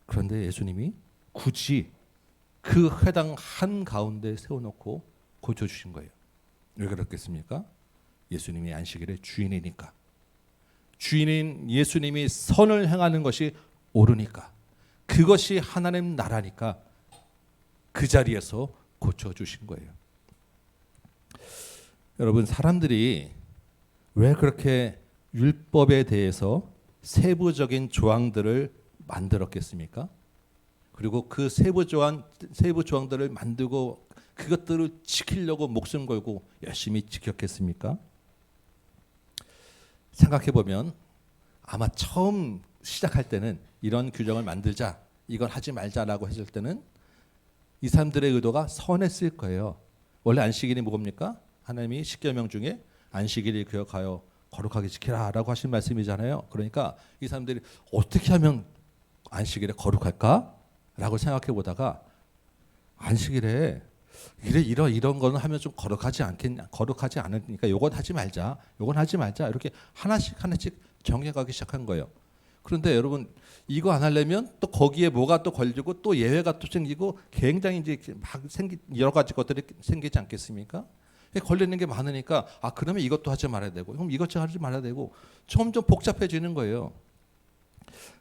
A: 그런데 예수님이 굳이 그 회당 한가운데 세워놓고 고쳐주신 거예요. 왜 그렇겠습니까? 예수님이 안식일의 주인이니까. 주인인 예수님이 선을 행하는 것이 옳으니까, 그것이 하나님 나라니까 그 자리에서 고쳐주신 거예요. 여러분, 사람들이 왜 그렇게 율법에 대해서 세부적인 조항들을 만들었겠습니까? 그리고 그 세부 조항들을 만들고 그것들을 지키려고 목숨 걸고 열심히 지켰겠습니까? 생각해 보면 아마 처음 시작할 때는 이런 규정을 만들자, 이걸 하지 말자라고 했을 때는 이 사람들의 의도가 선했을 거예요. 원래 안식일이 뭡니까? 하나님이 십계명 중에 안식일을 기억하여 거룩하게 지키라라고 하신 말씀이잖아요. 그러니까 이 사람들이 어떻게 하면 안식일에 거룩할까라고 생각해 보다가 안식일에 이런 거는 하면 좀 거룩하지 않겠냐, 거룩하지 않으니까 요건 하지 말자, 요건 하지 말자, 이렇게 하나씩 정해가기 시작한 거예요. 그런데 여러분, 이거 안 하려면 또 거기에 뭐가 또 걸리고 또 예외가 또 생기고 굉장히 이제 막 여러 가지 것들이 생기지 않겠습니까? 걸리는 게 많으니까 그러면 이것도 하지 말아야 되고, 그럼 이것도 하지 말아야 되고, 점점 복잡해지는 거예요.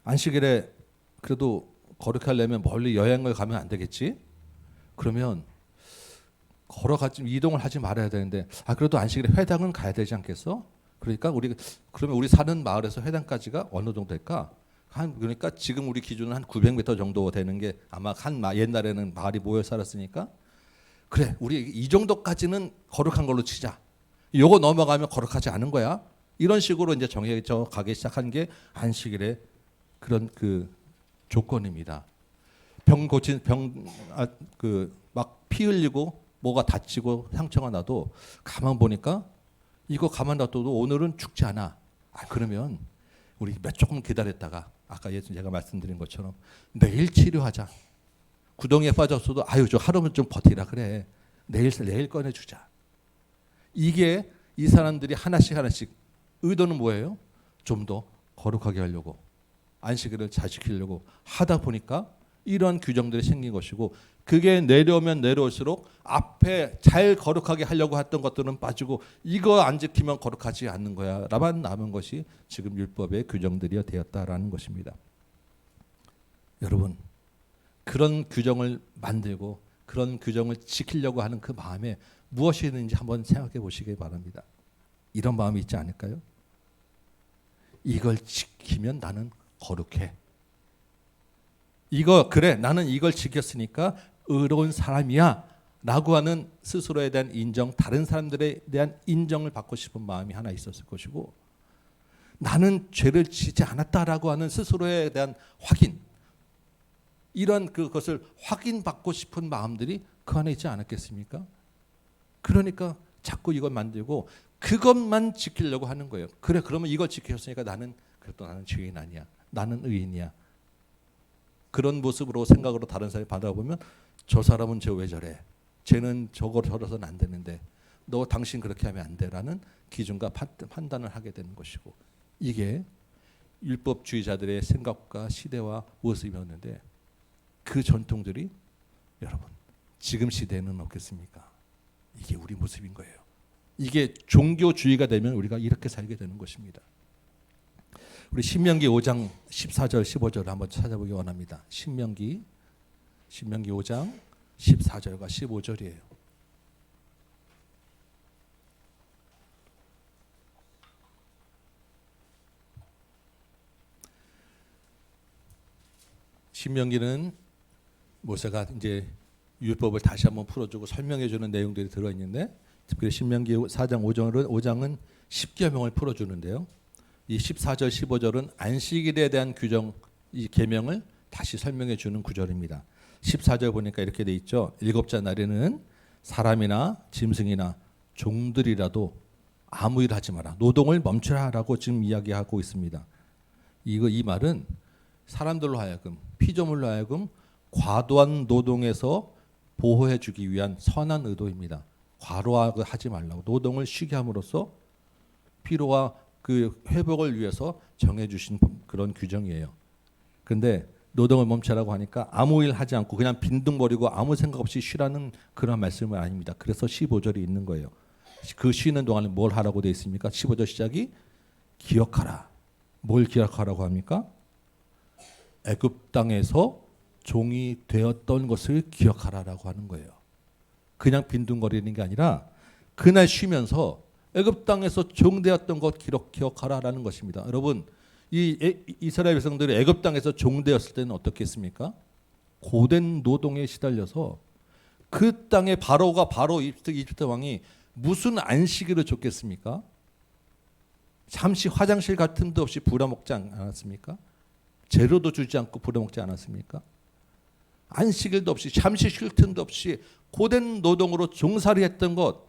A: 안식일에 그래도 거룩하려면 멀리 여행을 가면 안 되겠지? 그러면 걸어가지, 이동을 하지 말아야 되는데, 그래도 안식일에 회당은 가야 되지 않겠어? 그러니까 그러면 우리 사는 마을에서 회당까지가 어느 정도 될까? 그러니까 지금 우리 기준은 한 900m 정도 되는 게, 아마 옛날에는 마을이 모여 살았으니까, 그래, 우리 이 정도까지는 거룩한 걸로 치자. 요거 넘어가면 거룩하지 않은 거야. 이런 식으로 이제 정해져 가기 시작한 게 안식일의 그런 그 조건입니다. 막 피 흘리고 뭐가 다치고 상처가 나도 가만 보니까, 이거 가만 놔둬도 오늘은 죽지 않아. 그러면 우리 조금 기다렸다가 아까 제가 말씀드린 것처럼 내일 치료하자. 구덩이에 빠졌어도 저 하루는 좀 버티라 그래. 내일 꺼내주자. 이게 이 사람들이 하나씩 의도는 뭐예요? 좀 더 거룩하게 하려고, 안식일을 잘 지키려고 하다 보니까 이런 규정들이 생긴 것이고, 그게 내려오면 내려올수록 앞에 잘 거룩하게 하려고 했던 것들은 빠지고, 이거 안 지키면 거룩하지 않는 거야 라만 남은 것이 지금 율법의 규정들이 되었다라는 것입니다. 여러분, 그런 규정을 만들고 그런 규정을 지키려고 하는 그 마음에 무엇이 있는지 한번 생각해 보시기 바랍니다. 이런 마음이 있지 않을까요? 이걸 지키면 나는 거룩해. 나는 이걸 지켰으니까 의로운 사람이야 라고 하는 스스로에 대한 인정, 다른 사람들에 대한 인정을 받고 싶은 마음이 하나 있었을 것이고, 나는 죄를 지지 않았다라고 하는 스스로에 대한 확인, 이런 그것을 확인받고 싶은 마음들이 그 안에 있지 않았겠습니까? 그러니까 자꾸 이걸 만들고 그것만 지키려고 하는 거예요. 그래, 그러면 이걸 지켰으니까 그래도 나는 죄인 아니야, 나는 의인이야. 그런 모습으로 생각으로 다른 사람이 바라보면, 저 사람은 왜 저래, 쟤는 저러서는 안 되는데 당신 그렇게 하면 안 돼라는 기준과 판단을 하게 되는 것이고, 이게 율법주의자들의 생각과 시대와 모습이었는데, 그 전통들이 여러분 지금 시대에는 없겠습니까? 이게 우리 모습인 거예요. 이게 종교주의가 되면 우리가 이렇게 살게 되는 것입니다. 우리 신명기 5장 14절 15절을 한번 찾아보기 원합니다. 신명기 5장 14절과 15절이에요. 신명기는 모세가 이제 율법을 다시 한번 풀어주고 설명해주는 내용들이 들어있는데, 특별히 신명기 4장 5장은 10계명을 풀어주는데요. 이 14절 15절은 안식일에 대한 규정, 이 계명을 다시 설명해주는 구절입니다. 14절 보니까 이렇게 돼 있죠. 일곱째 날에는 사람이나 짐승이나 종들이라도 아무 일 하지 마라, 노동을 멈추라라고 지금 이야기하고 있습니다. 이 말은 사람들로 하여금, 피조물로 하여금 과도한 노동에서 보호해주기 위한 선한 의도입니다. 과로하지 말라고, 노동을 쉬게 함으로써 피로와 그 회복을 위해서 정해주신 그런 규정이에요. 근데 노동을 멈추라고 하니까 아무 일 하지 않고 그냥 빈둥거리고 아무 생각 없이 쉬라는 그런 말씀은 아닙니다. 그래서 15절이 있는 거예요. 그 쉬는 동안에 뭘 하라고 되어 있습니까? 15절 시작이 기억하라. 뭘 기억하라고 합니까? 애굽 땅에서 종이 되었던 것을 기억하라라고 하는 거예요. 그냥 빈둥거리는 게 아니라 그날 쉬면서 애굽 땅에서 종되었던 것 기억하라라는 것입니다. 여러분, 이스라엘 백성들이 애굽 땅에서 종되었을 때는 어떻겠습니까? 고된 노동에 시달려서 그 땅에 바로 이집트 왕이 무슨 안식일을 줬겠습니까? 잠시 화장실 같은 데 없이 부려먹지 않았습니까? 재료도 주지 않고 부려먹지 않았습니까? 안식일도 없이 잠시 쉴 틈도 없이 고된 노동으로 종살이 했던 것,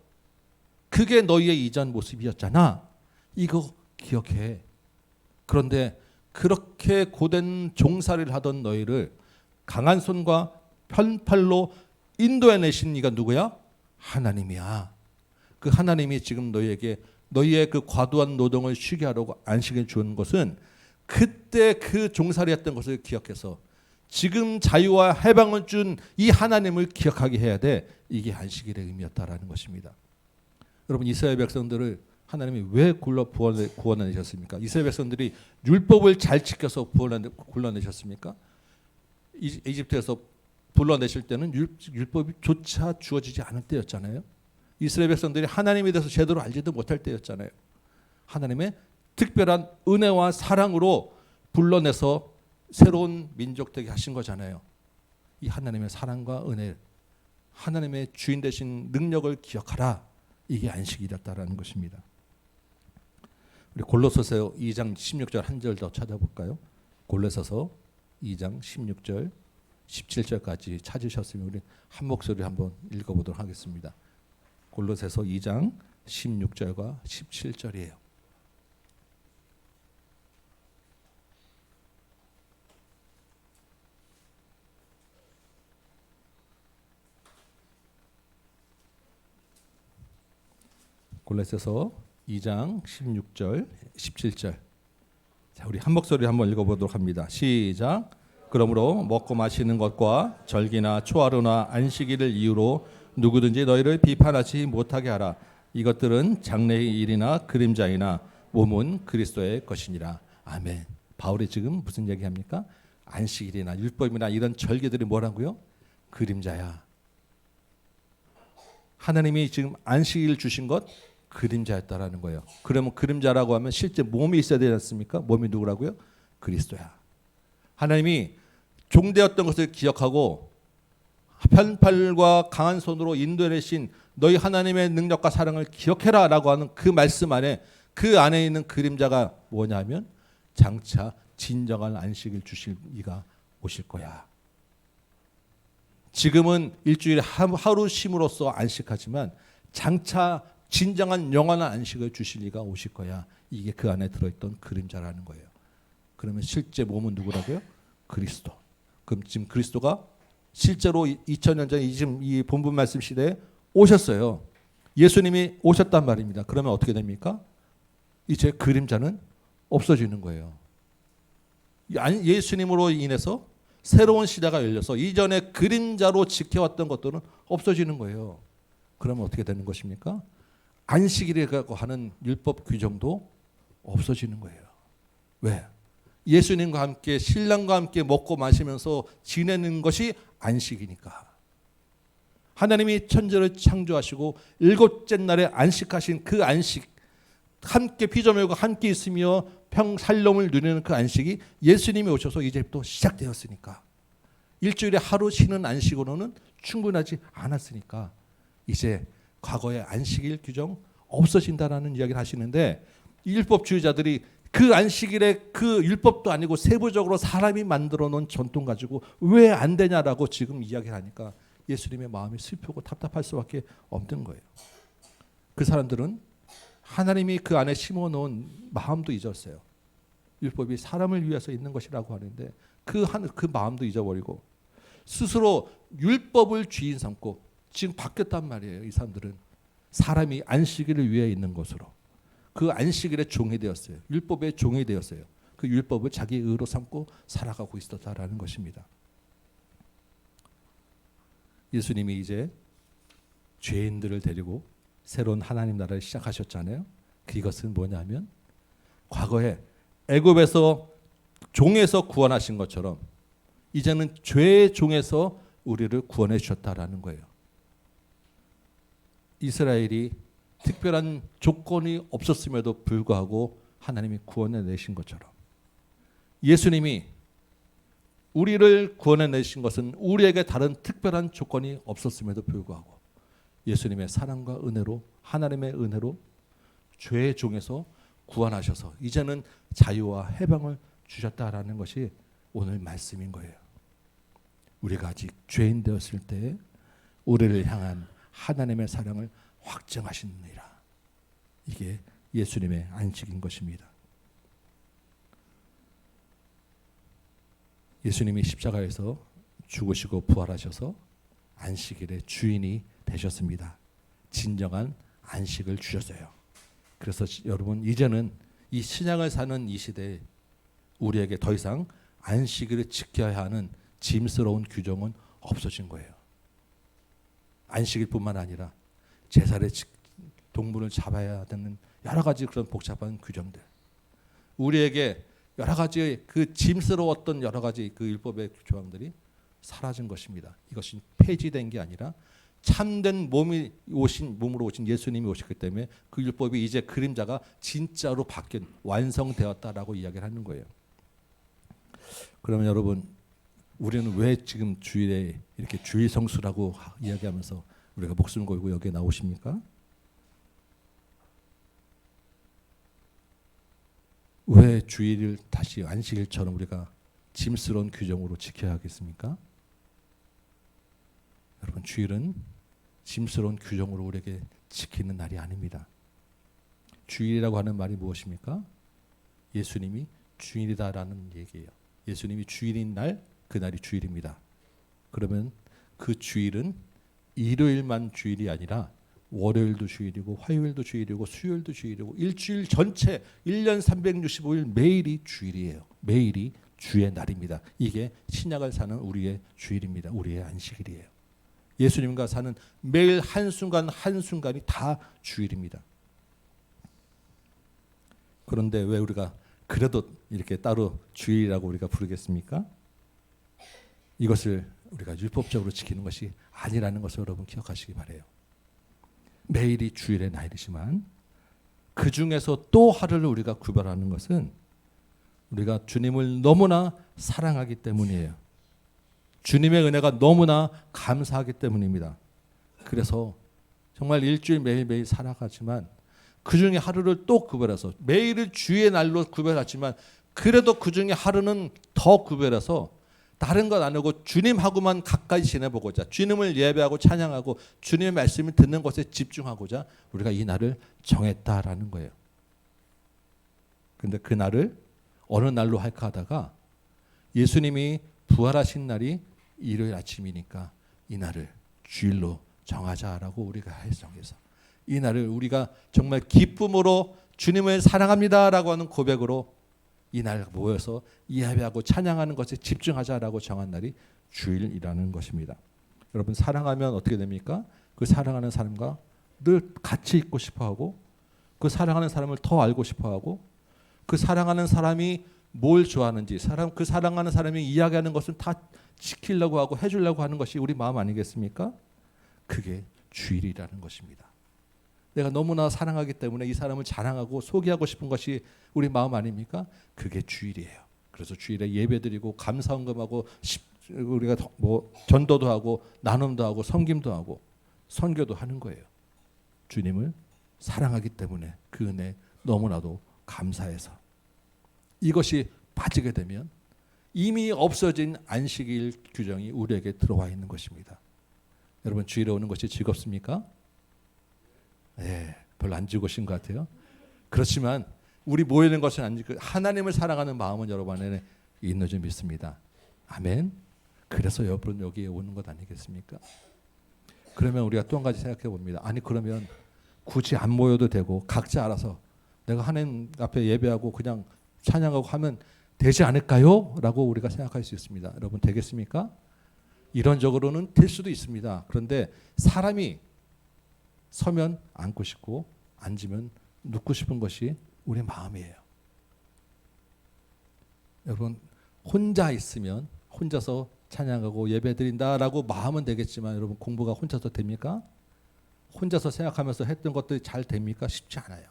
A: 그게 너희의 이전 모습이었잖아. 이거 기억해. 그런데 그렇게 고된 종살이를 하던 너희를 강한 손과 편팔로 인도해내신 이가 누구야? 하나님이야. 그 하나님이 지금 너희에게 너희의 그 과도한 노동을 쉬게 하려고 안식을 주는 것은 그때 그 종살이했던 것을 기억해서 지금 자유와 해방을 준 이 하나님을 기억하게 해야 돼. 이게 안식일의 의미였다라는 것입니다. 여러분, 이스라엘 백성들을 하나님이 왜 구원해내셨습니까? 이스라엘 백성들이 율법을 잘 지켜서 불러내셨습니까? 이집트에서 불러내실 때는 율법이 조차 주어지지 않을 때였잖아요. 이스라엘 백성들이 하나님에 대해서 제대로 알지도 못할 때였잖아요. 하나님의 특별한 은혜와 사랑으로 불러내서 새로운 민족 되게 하신 거잖아요. 이 하나님의 사랑과 은혜, 하나님의 주인 되신 능력을 기억하라. 이게 안식일이었다라는 것입니다. 우리 골로새서 2장 16절 한 절 더 찾아볼까요? 골로새서 2장 16절 17절까지 찾으셨으면 우리 한 목소리 한번 읽어보도록 하겠습니다. 골로새서 2장 16절과 17절이에요. 골로새서 2장 16절 17절. 자, 우리 한 목소리 한번 읽어보도록 합니다. 시작. 그러므로 먹고 마시는 것과 절기나 초하루나 안식일을 이유로 누구든지 너희를 비판하지 못하게 하라. 이것들은 장래의 일이나 그림자이나 몸은 그리스도의 것이니라. 아멘. 바울이 지금 무슨 얘기합니까? 안식일이나 율법이나 이런 절기들이 뭐라고요? 그림자야. 하나님이 지금 안식일 주신 것 그림자였다라는 거예요. 그러면 그림자라고 하면 실제 몸이 있어야 되지 않습니까? 몸이 누구라고요? 그리스도야. 하나님이 종되었던 것을 기억하고 편팔과 강한 손으로 인도해내신 너희 하나님의 능력과 사랑을 기억해라 라고 하는 그 말씀 안에 그 안에 있는 그림자가 뭐냐면 장차 진정한 안식일 주실 이가 오실 거야. 지금은 일주일에 하루 쉼으로써 안식하지만 장차 진정한 영원한 안식을 주실 이가 오실 거야. 이게 그 안에 들어있던 그림자라는 거예요. 그러면 실제 몸은 누구라고요? 그리스도. 그럼 지금 그리스도가 실제로 2000년 전에 지금 이 본문 말씀 시대에 오셨어요. 예수님이 오셨단 말입니다. 그러면 어떻게 됩니까? 이제 그림자는 없어지는 거예요. 예수님으로 인해서 새로운 시대가 열려서 이전에 그림자로 지켜왔던 것들은 없어지는 거예요. 그러면 어떻게 되는 것입니까? 안식일이라고 하는 율법 규정도 없어지는 거예요. 왜? 예수님과 함께 신랑과 함께 먹고 마시면서 지내는 것이 안식이니까. 하나님이 천지를 창조하시고 일곱째 날에 안식하신 그 안식, 함께 피조물과 함께 있으며 살림을 누리는 그 안식이 예수님이 오셔서 이제부터 시작되었으니까, 일주일에 하루 쉬는 안식으로는 충분하지 않았으니까 이제 과거의 안식일 규정 없어진다라는 이야기를 하시는데, 율법주의자들이 그 안식일에 그 율법도 아니고 세부적으로 사람이 만들어 놓은 전통 가지고 왜 안 되냐라고 지금 이야기를 하니까 예수님의 마음이 슬프고 답답할 수밖에 없는 거예요. 그 사람들은 하나님이 그 안에 심어 놓은 마음도 잊었어요. 율법이 사람을 위해서 있는 것이라고 하는데 그 마음도 잊어버리고 스스로 율법을 주인 삼고 지금 바뀌었단 말이에요. 이 사람들은 사람이 안식일을 위해 있는 것으로 그 안식일의 종이 되었어요. 율법의 종이 되었어요. 그 율법을 자기 의로 삼고 살아가고 있었다라는 것입니다. 예수님이 이제 죄인들을 데리고 새로운 하나님 나라를 시작하셨잖아요. 그것은 뭐냐면 과거에 애굽에서 종에서 구원하신 것처럼 이제는 죄의 종에서 우리를 구원해 주셨다라는 거예요. 이스라엘이 특별한 조건이 없었음에도 불구하고 하나님이 구원해 내신 것처럼 예수님이 우리를 구원해 내신 것은 우리에게 다른 특별한 조건이 없었음에도 불구하고 예수님의 사랑과 은혜로, 하나님의 은혜로 죄의 종에서 구원하셔서 이제는 자유와 해방을 주셨다라는 것이 오늘 말씀인 거예요. 우리가 아직 죄인 되었을 때 우리를 향한 하나님의 사랑을 확정하시느니라. 이게 예수님의 안식인 것입니다. 예수님이 십자가에서 죽으시고 부활하셔서 안식일의 주인이 되셨습니다. 진정한 안식을 주셨어요. 그래서 여러분 이제는 이 신약을 사는 이 시대에 우리에게 더 이상 안식일을 지켜야 하는 짐스러운 규정은 없어진 거예요. 안식일뿐만 아니라 제사를 동물을 잡아야 되는 여러 가지 그런 복잡한 규정들, 우리에게 여러 가지 그 짐스러웠던 여러 가지 그 율법의 조항들이 사라진 것입니다. 이것이 폐지된 게 아니라 참된 몸으로 오신 예수님이 오셨기 때문에 그 율법이 이제 그림자가 진짜로 바뀐 완성되었다라고 이야기를 하는 거예요. 그러면 여러분, 우리는 왜 지금 주일에 이렇게 주일 성수라고 이야기하면서 우리가 목숨 걸고 여기에 나오십니까? 왜 주일을 다시 안식일처럼 우리가 짐스러운 규정으로 지켜야 하겠습니까? 여러분, 주일은 짐스러운 규정으로 우리에게 지키는 날이 아닙니다. 주일이라고 하는 말이 무엇입니까? 예수님이 주일이다라는 얘기예요. 예수님이 주일인 날, 그날이 주일입니다. 그러면 그 주일은 일요일만 주일이 아니라 월요일도 주일이고 화요일도 주일이고 수요일도 주일이고 일주일 전체 1년 365일 매일이 주일이에요. 매일이 주의 날입니다. 이게 신약을 사는 우리의 주일입니다. 우리의 안식일이에요. 예수님과 사는 매일 한순간 한순간이 다 주일입니다. 그런데 왜 우리가 그래도 이렇게 따로 주일이라고 우리가 부르겠습니까? 이것을 우리가 율법적으로 지키는 것이 아니라는 것을 여러분 기억하시기 바라요. 매일이 주일의 날이지만 그 중에서 또 하루를 우리가 구별하는 것은 우리가 주님을 너무나 사랑하기 때문이에요. 주님의 은혜가 너무나 감사하기 때문입니다. 그래서 정말 일주일 매일매일 살아가지만 그 중에 하루를 또 구별해서 매일을 주의 날로 구별하지만 그래도 그 중에 하루는 더 구별해서 다른 것 안 하고 주님하고만 가까이 지내보고자, 주님을 예배하고 찬양하고 주님의 말씀을 듣는 것에 집중하고자 우리가 이 날을 정했다라는 거예요. 그런데 그 날을 어느 날로 할까 하다가 예수님이 부활하신 날이 일요일 아침이니까 이 날을 주일로 정하자라고 우리가 정해서 이 날을 우리가 정말 기쁨으로 주님을 사랑합니다라고 하는 고백으로 이 날 모여서 예배하고 찬양하는 것에 집중하자라고 정한 날이 주일이라는 것입니다. 여러분, 사랑하면 어떻게 됩니까? 그 사랑하는 사람과 늘 같이 있고 싶어하고 그 사랑하는 사람을 더 알고 싶어하고 그 사랑하는 사람이 뭘 좋아하는지 그 사랑하는 사람이 이야기하는 것은 다 지키려고 하고 해주려고 하는 것이 우리 마음 아니겠습니까? 그게 주일이라는 것입니다. 내가 너무나 사랑하기 때문에 이 사람을 자랑하고 소개하고 싶은 것이 우리 마음 아닙니까? 그게 주일이에요. 그래서 주일에 예배드리고 감사헌금하고 우리가 뭐 전도도 하고 나눔도 하고 섬김도 하고 선교도 하는 거예요. 주님을 사랑하기 때문에 그 은혜 너무나도 감사해서 이것이 빠지게 되면 이미 없어진 안식일 규정이 우리에게 들어와 있는 것입니다. 여러분, 주일에 오는 것이 즐겁습니까? 네, 별로 안 즐거우신 것 같아요. 그렇지만 우리 모이는 것은 하나님을 사랑하는 마음은 여러분 안에 있는 줄 믿습니다. 아멘. 그래서 여러분 여기에 오는 것 아니겠습니까? 그러면 우리가 또 한 가지 생각해 봅니다. 아니, 그러면 굳이 안 모여도 되고 각자 알아서 내가 하나님 앞에 예배하고 그냥 찬양하고 하면 되지 않을까요? 라고 우리가 생각할 수 있습니다. 여러분, 되겠습니까? 이론적으로는 될 수도 있습니다. 그런데 사람이 서면 앉고 싶고 앉으면 눕고 싶은 것이 우리 마음이에요. 여러분, 혼자 있으면 혼자서 찬양하고 예배드린다라고 마음은 되겠지만 여러분, 공부가 혼자서 됩니까? 혼자서 생각하면서 했던 것들이 잘 됩니까? 쉽지 않아요.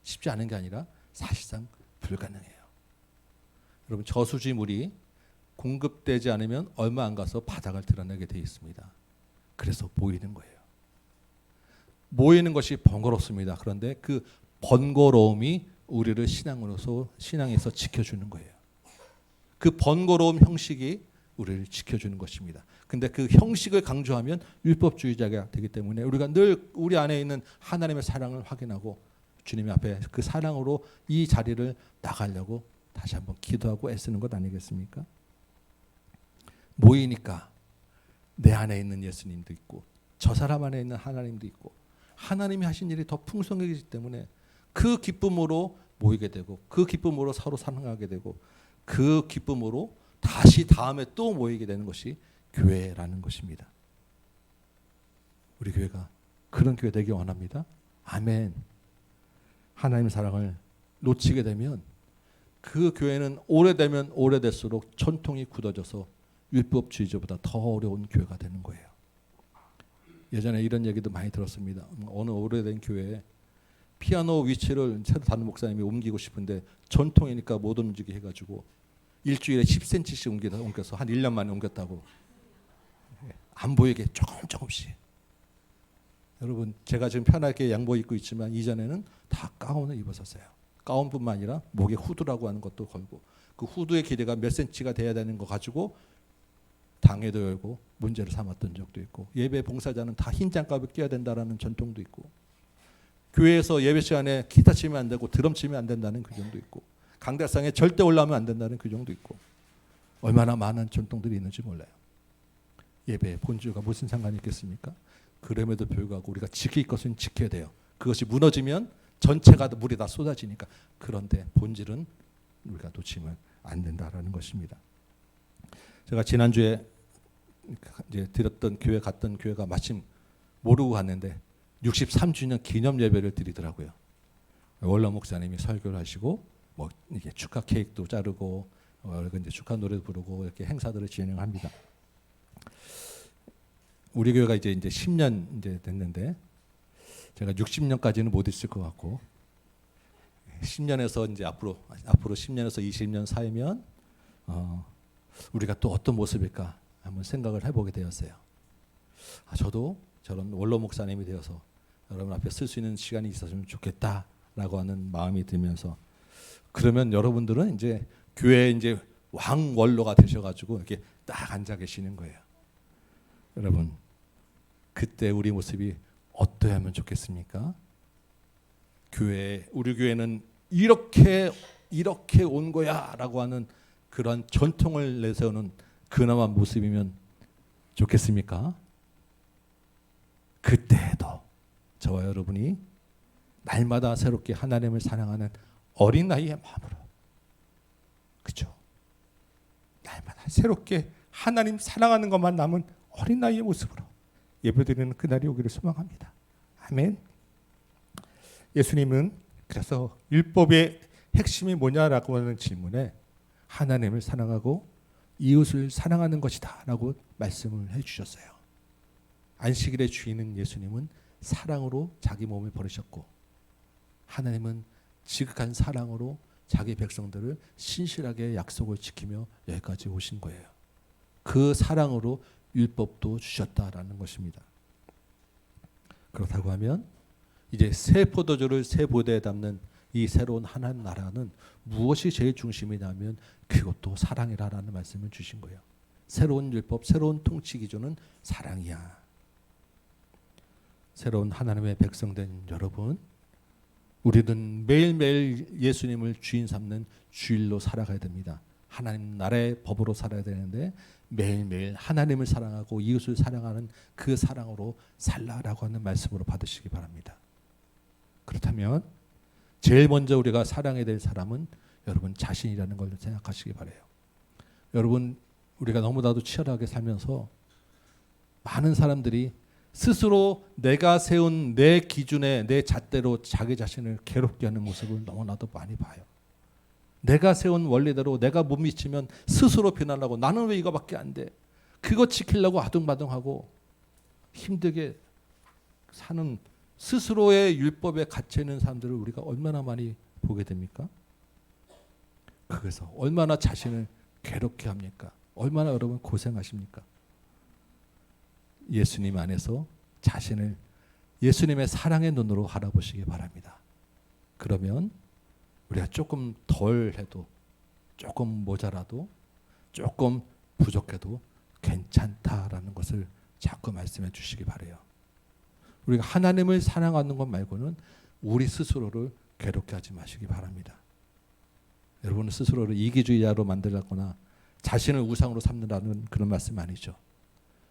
A: 쉽지 않은 게 아니라 사실상 불가능해요. 여러분, 저수지물이 공급되지 않으면 얼마 안 가서 바닥을 드러내게 돼 있습니다. 그래서 보이는 거예요. 모이는 것이 번거롭습니다. 그런데 그 번거로움이 우리를 신앙에서 지켜주는 거예요. 그 번거로움 형식이 우리를 지켜주는 것입니다. 근데 그 형식을 강조하면 율법주의자가 되기 때문에 우리가 늘 우리 안에 있는 하나님의 사랑을 확인하고 주님 앞에 그 사랑으로 이 자리를 나가려고 다시 한번 기도하고 애쓰는 것 아니겠습니까? 모이니까 내 안에 있는 예수님도 있고 저 사람 안에 있는 하나님도 있고 하나님이 하신 일이 더 풍성해지기 때문에 그 기쁨으로 모이게 되고 그 기쁨으로 서로 사랑하게 되고 그 기쁨으로 다시 다음에 또 모이게 되는 것이 교회라는 것입니다. 우리 교회가 그런 교회 되기 원합니다. 아멘. 하나님 사랑을 놓치게 되면 그 교회는 오래되면 오래될수록 전통이 굳어져서 율법주의자보다 더 어려운 교회가 되는 거예요. 예전에 이런 얘기도 많이 들었습니다. 어느 오래된 교회에 피아노 위치를 새로 다른 목사님이 옮기고 싶은데 전통이니까 못 움직이게 해가지고 일주일에 10cm씩 옮겨서 한 1년 만에 옮겼다고. 안 보이게 조금씩. 여러분 제가 지금 편하게 양복 입고 있지만 이전에는 다 가운을 입었었어요. 가운뿐만 아니라 목에 후드라고 하는 것도 걸고 그 후드의 길이가 몇 센치가 돼야 되는 거 가지고 당회도 열고 문제를 삼았던 적도 있고 예배 봉사자는 다 흰 장갑을 껴야 된다라는 전통도 있고 교회에서 예배 시간에 기타 치면 안 되고 드럼 치면 안 된다는 규정도 있고 강대상에 절대 올라오면 안 된다는 규정도 있고 얼마나 많은 전통들이 있는지 몰라요. 예배의 본주가 무슨 상관이 있겠습니까? 그럼에도 불구하고 우리가 지킬 것은 지켜야 돼요. 그것이 무너지면 전체가 물이 다 쏟아지니까. 그런데 본질은 우리가 놓치면 안 된다라는 것입니다. 제가 지난주에 이제 드렸던 교회 갔던 교회가 마침 모르고 갔는데 63주년 기념 예배를 드리더라고요. 원로 목사님이 설교를 하시고 뭐 이게 축하 케이크도 자르고 이제 축하 노래도 부르고 이렇게 행사들을 진행합니다. 우리 교회가 이제 10년 이제 됐는데 제가 60년까지는 못 있을 것 같고 10년에서 이제 앞으로 10년에서 20년 사이면 우리가 또 어떤 모습일까 한번 생각을 해보게 되었어요. 저도 저런 원로 목사님이 되어서 여러분 앞에 쓸 수 있는 시간이 있었으면 좋겠다라고 하는 마음이 들면서 그러면 여러분들은 이제 교회 이제 왕원로가 되셔가지고 이렇게 딱 앉아 계시는 거예요. 여러분 그때 우리 모습이 어떠하면 좋겠습니까? 우리 교회는 이렇게 온 거야라고 하는 그런 전통을 내세우는 그나마 모습이면 좋겠습니까? 그때에도 저와 여러분이 날마다 새롭게 하나님을 사랑하는 어린아이의 마음으로 그렇죠? 날마다 새롭게 하나님 사랑하는 것만 남은 어린아이의 모습으로 예배드리는 그날이 오기를 소망합니다. 아멘. 예수님은 그래서 율법의 핵심이 뭐냐라고 하는 질문에 하나님을 사랑하고 이웃을 사랑하는 것이다 라고 말씀을 해주셨어요. 안식일의 주인은 예수님은 사랑으로 자기 몸을 버리셨고 하나님은 지극한 사랑으로 자기 백성들을 신실하게 약속을 지키며 여기까지 오신 거예요. 그 사랑으로 율법도 주셨다라는 것입니다. 그렇다고 하면 이제 새 포도주를 새 보대에 담는 이 새로운 하나님 나라는 무엇이 제일 중심이냐면 그것도 사랑이라는 말씀을 주신 거예요. 새로운 율법, 새로운 통치 기준은 사랑이야. 새로운 하나님의 백성된 여러분, 우리는 매일매일 예수님을 주인 삼는 주일로 살아가야 됩니다. 하나님 나라의 법으로 살아야 되는데 매일매일 하나님을 사랑하고 이웃을 사랑하는 그 사랑으로 살라라고 하는 말씀으로 받으시기 바랍니다. 그렇다면 제일 먼저 우리가 사랑해야 될 사람은 여러분 자신이라는 걸 생각하시기 바라요. 여러분 우리가 너무나도 치열하게 살면서 많은 사람들이 스스로 내가 세운 내 기준에 내 잣대로 자기 자신을 괴롭게 하는 모습을 너무나도 많이 봐요. 내가 세운 원리대로 내가 못 미치면 스스로 비난하고 나는 왜 이거밖에 안 돼? 그거 지키려고 아둥바둥하고 힘들게 사는 스스로의 율법에 갇혀 있는 사람들을 우리가 얼마나 많이 보게 됩니까? 그래서 얼마나 자신을 괴롭게 합니까? 얼마나 여러분 고생하십니까? 예수님 안에서 자신을 예수님의 사랑의 눈으로 바라보시기 바랍니다. 그러면 우리가 조금 덜 해도 조금 모자라도 조금 부족해도 괜찮다라는 것을 자꾸 말씀해 주시기 바라요. 우리가 하나님을 사랑하는 것 말고는 우리 스스로를 괴롭게 하지 마시기 바랍니다. 여러분 스스로를 이기주의자로 만들거나 자신을 우상으로 삼는다는 그런 말씀 아니죠.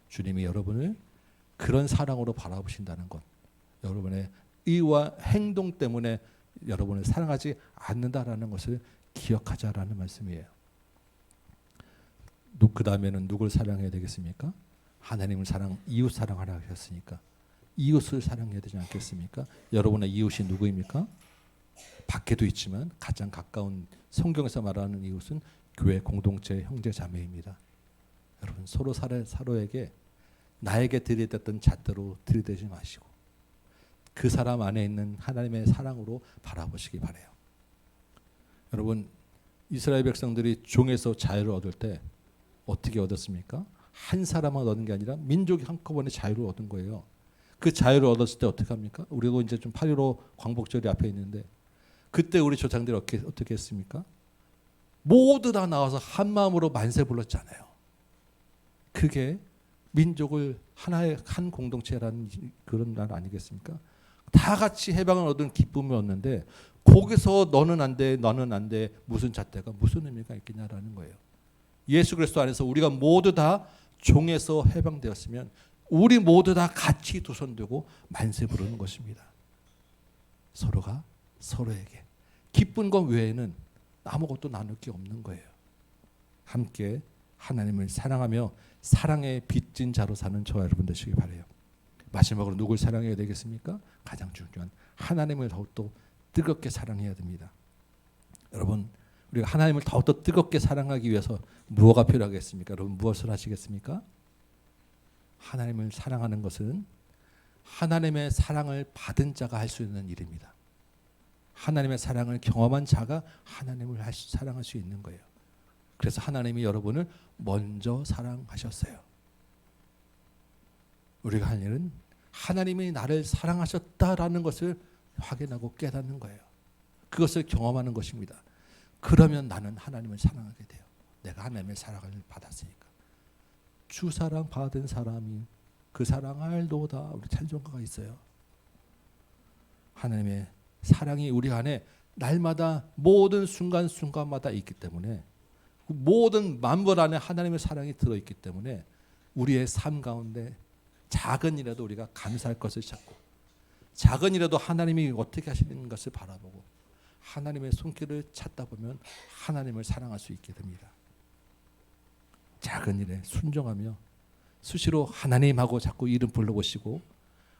A: 주님이 여러분을 그런 사랑으로 바라보신다는 것, 여러분의 의와 행동 때문에 여러분을 사랑하지 않는다라는 것을 기억하자라는 말씀이에요. 그 다음에는 누굴 사랑해야 되겠습니까? 하나님을 이웃 사랑하라 하셨으니까 이웃을 사랑해야 되지 않겠습니까? 여러분의 이웃이 누구입니까? 밖에도 있지만 가장 가까운 성경에서 말하는 이웃은 교회 공동체 형제 자매입니다. 여러분 서로에게 나에게 들이댔던 잣대로 들이대지 마시고 그 사람 안에 있는 하나님의 사랑으로 바라보시기 바라요. 여러분 이스라엘 백성들이 종에서 자유를 얻을 때 어떻게 얻었습니까? 한 사람만 얻은 게 아니라 민족이 한꺼번에 자유를 얻은 거예요. 그 자유를 얻었을 때 어떻게 합니까? 우리도 이제 좀 8.15 광복절이 앞에 있는데 그때 우리 조상들이 어떻게 했습니까? 모두 다 나와서 한 마음으로 만세 불렀잖아요. 그게 민족을 하나의 한 공동체라는 그런 날 아니겠습니까? 다 같이 해방을 얻은 기쁨이었는데 거기서 너는 안 돼, 너는 안 돼, 무슨 잣대가 무슨 의미가 있겠냐라는 거예요. 예수 그리스도 안에서 우리가 모두 다 종에서 해방되었으면 우리 모두 다 같이 두 손 들고 만세 부르는 것입니다. 서로가 서로에게 기쁜 것 외에는 아무것도 나눌 게 없는 거예요. 함께 하나님을 사랑하며 사랑의 빚진 자로 사는 저와 여러분 되시기 바라요. 마지막으로 누굴 사랑해야 되겠습니까? 가장 중요한 하나님을 더욱더 뜨겁게 사랑해야 됩니다. 여러분 우리가 하나님을 더욱더 뜨겁게 사랑하기 위해서 무엇가 필요하겠습니까? 여러분 무엇을 하시겠습니까? 하나님을 사랑하는 것은 하나님의 사랑을 받은 자가 할 수 있는 일입니다. 하나님의 사랑을 경험한 자가 하나님을 사랑할 수 있는 거예요. 그래서 하나님이 여러분을 먼저 사랑하셨어요. 우리가 할 일은 하나님이 나를 사랑하셨다라는 것을 확인하고 깨닫는 거예요. 그것을 경험하는 것입니다. 그러면 나는 하나님을 사랑하게 돼요. 내가 하나님의 사랑을 받았으니까. 주 사랑 받은 사람이 그 사랑 알도다. 우리 찬송가가 있어요. 하나님의 사랑이 우리 안에 날마다 모든 순간순간마다 있기 때문에 모든 만물 안에 하나님의 사랑이 들어있기 때문에 우리의 삶 가운데 작은 일에도 우리가 감사할 것을 찾고 작은 일에도 하나님이 어떻게 하시는 것을 바라보고 하나님의 손길을 찾다 보면 하나님을 사랑할 수 있게 됩니다. 작은 일에 순종하며 수시로 하나님하고 자꾸 이름 불러보시고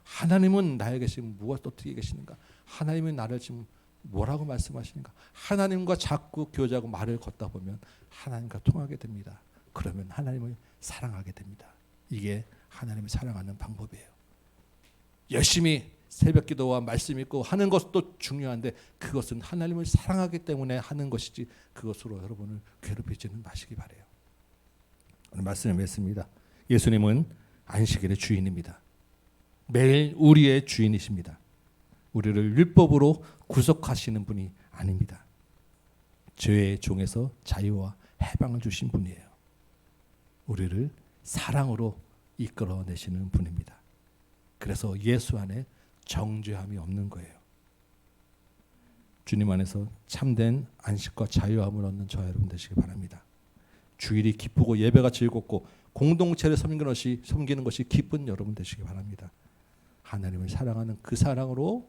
A: 하나님은 나에게 지금 무엇 어떻게 계시는가? 하나님은 나를 지금 뭐라고 말씀하시는가? 하나님과 자꾸 교제하고 말을 걷다 보면 하나님과 통하게 됩니다. 그러면 하나님을 사랑하게 됩니다. 이게 하나님을 사랑하는 방법이에요. 열심히 새벽 기도와 말씀 읽고 하는 것도 중요한데 그것은 하나님을 사랑하기 때문에 하는 것이지 그것으로 여러분을 괴롭히지는 마시기 바라요. 오늘 말씀을 맺습니다. 예수님은 안식일의 주인입니다. 매일 우리의 주인이십니다. 우리를 율법으로 구속하시는 분이 아닙니다. 죄의 종에서 자유와 해방을 주신 분이에요. 우리를 사랑으로 이끌어내시는 분입니다. 그래서 예수 안에 정죄함이 없는 거예요. 주님 안에서 참된 안식과 자유함을 얻는 저와 여러분 되시기 바랍니다. 주일이 기쁘고 예배가 즐겁고 공동체를 섬기는 것이 기쁜 여러분 되시기 바랍니다. 하나님을 사랑하는 그 사랑으로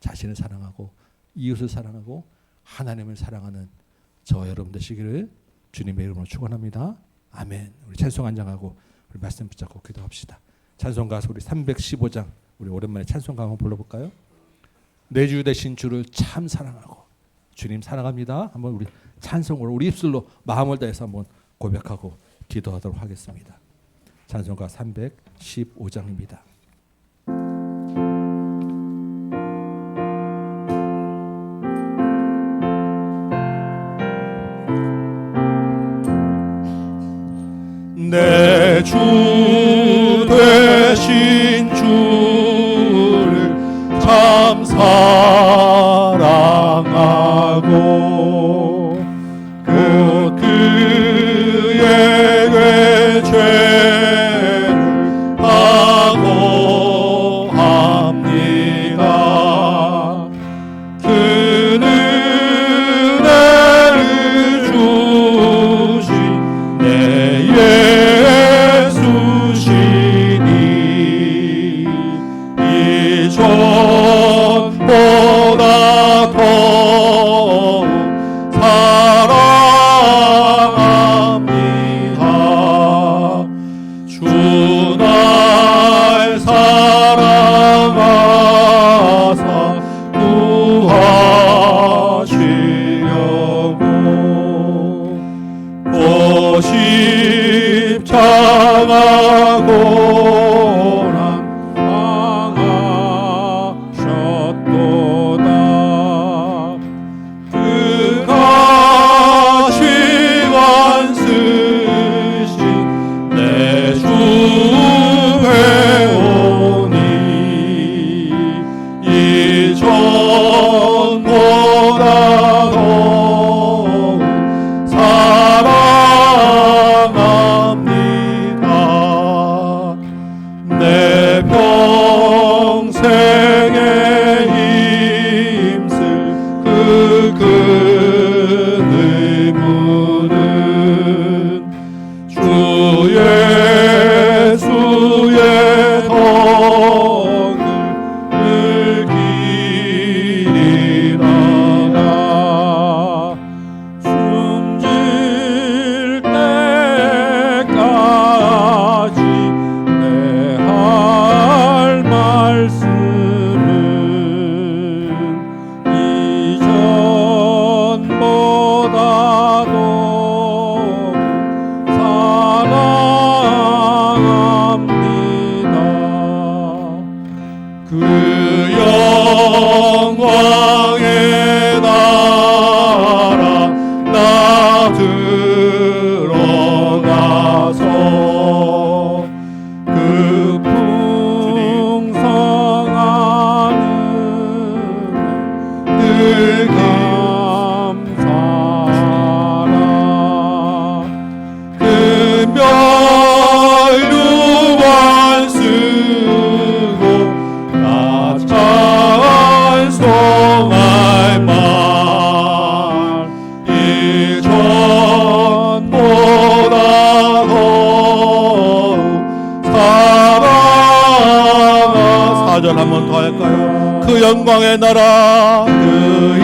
A: 자신을 사랑하고 이웃을 사랑하고 하나님을 사랑하는 저와 여러분 되시기를 주님의 이름으로 축원합니다. 아멘. 우리 찬송 한장하고 우리 말씀 붙잡고 기도합시다. 찬송 가서 우리 315장 우리 오랜만에 찬송가 한번 불러볼까요? 내 주 되신 주를 참 사랑하고 주님 사랑합니다. 한번 우리 찬송으로 우리 입술로 마음을 다해서 한번 고백하고 기도하도록 하겠습니다. 찬송가 315장입니다.
B: 내 주 되신 주를 참 사랑하고 그에게 죄를 하고 합니다. 그는 은혜를 주신
A: 4절 한 번 더 할까요? 그 영광의 나라
B: 그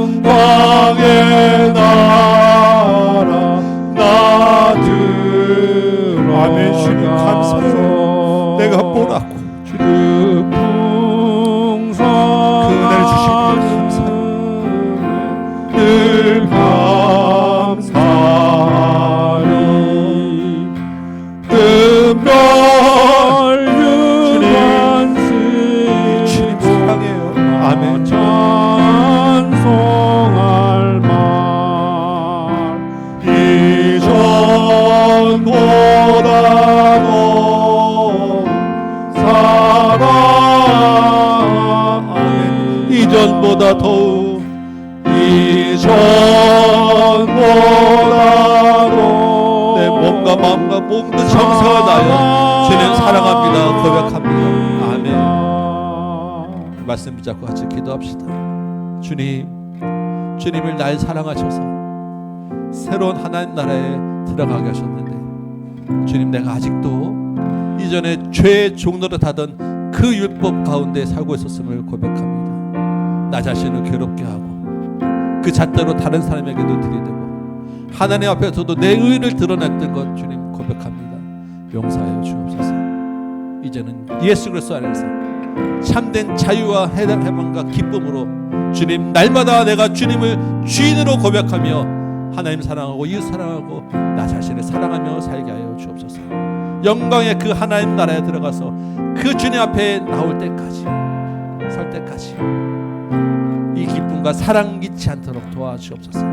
B: 영광의 나라 나 들어가서
A: 아멘. 주님 감사해요. 내가 보라고
B: 그 풍성한
A: 그 은혜를 주시니 감사해요.
B: 늘 감사하리 금별 유관
A: 주님
B: 쓰고
A: 사랑해요. 아멘.
B: 찬송할 말 이전보다도 사랑
A: 이전보다 더욱
B: 이전보다도
A: 내 몸과 마음과 모든 정성을 다하여 주님 사랑합니다 고백합니다. 아멘. 말씀 붙잡고 같이 기도합시다. 주님을 날 사랑하셔서 새로운 하나님 나라에 들어가게 하셨는데 주님, 내가 아직도 이전에 죄의 종로를 타던 그 율법 가운데 살고 있었음을 고백합니다. 나 자신을 괴롭게 하고 그 잣대로 다른 사람에게도 들이대고 하나님 앞에서도 내 의를 드러냈던 것 주님 고백합니다. 용서하여 주옵소서. 이제는 예수 그리스도 안에서 참된 자유와 해방과 기쁨으로 주님, 날마다 내가 주님을 주인으로 고백하며 하나님 사랑하고 이웃 사랑하고 나 자신을 사랑하며 살게 하여 주옵소서. 영광의 그 하나님 나라에 들어가서 그 주님 앞에 나올 때까지, 설 때까지 이 기쁨과 사랑 잊지 않도록 도와주옵소서.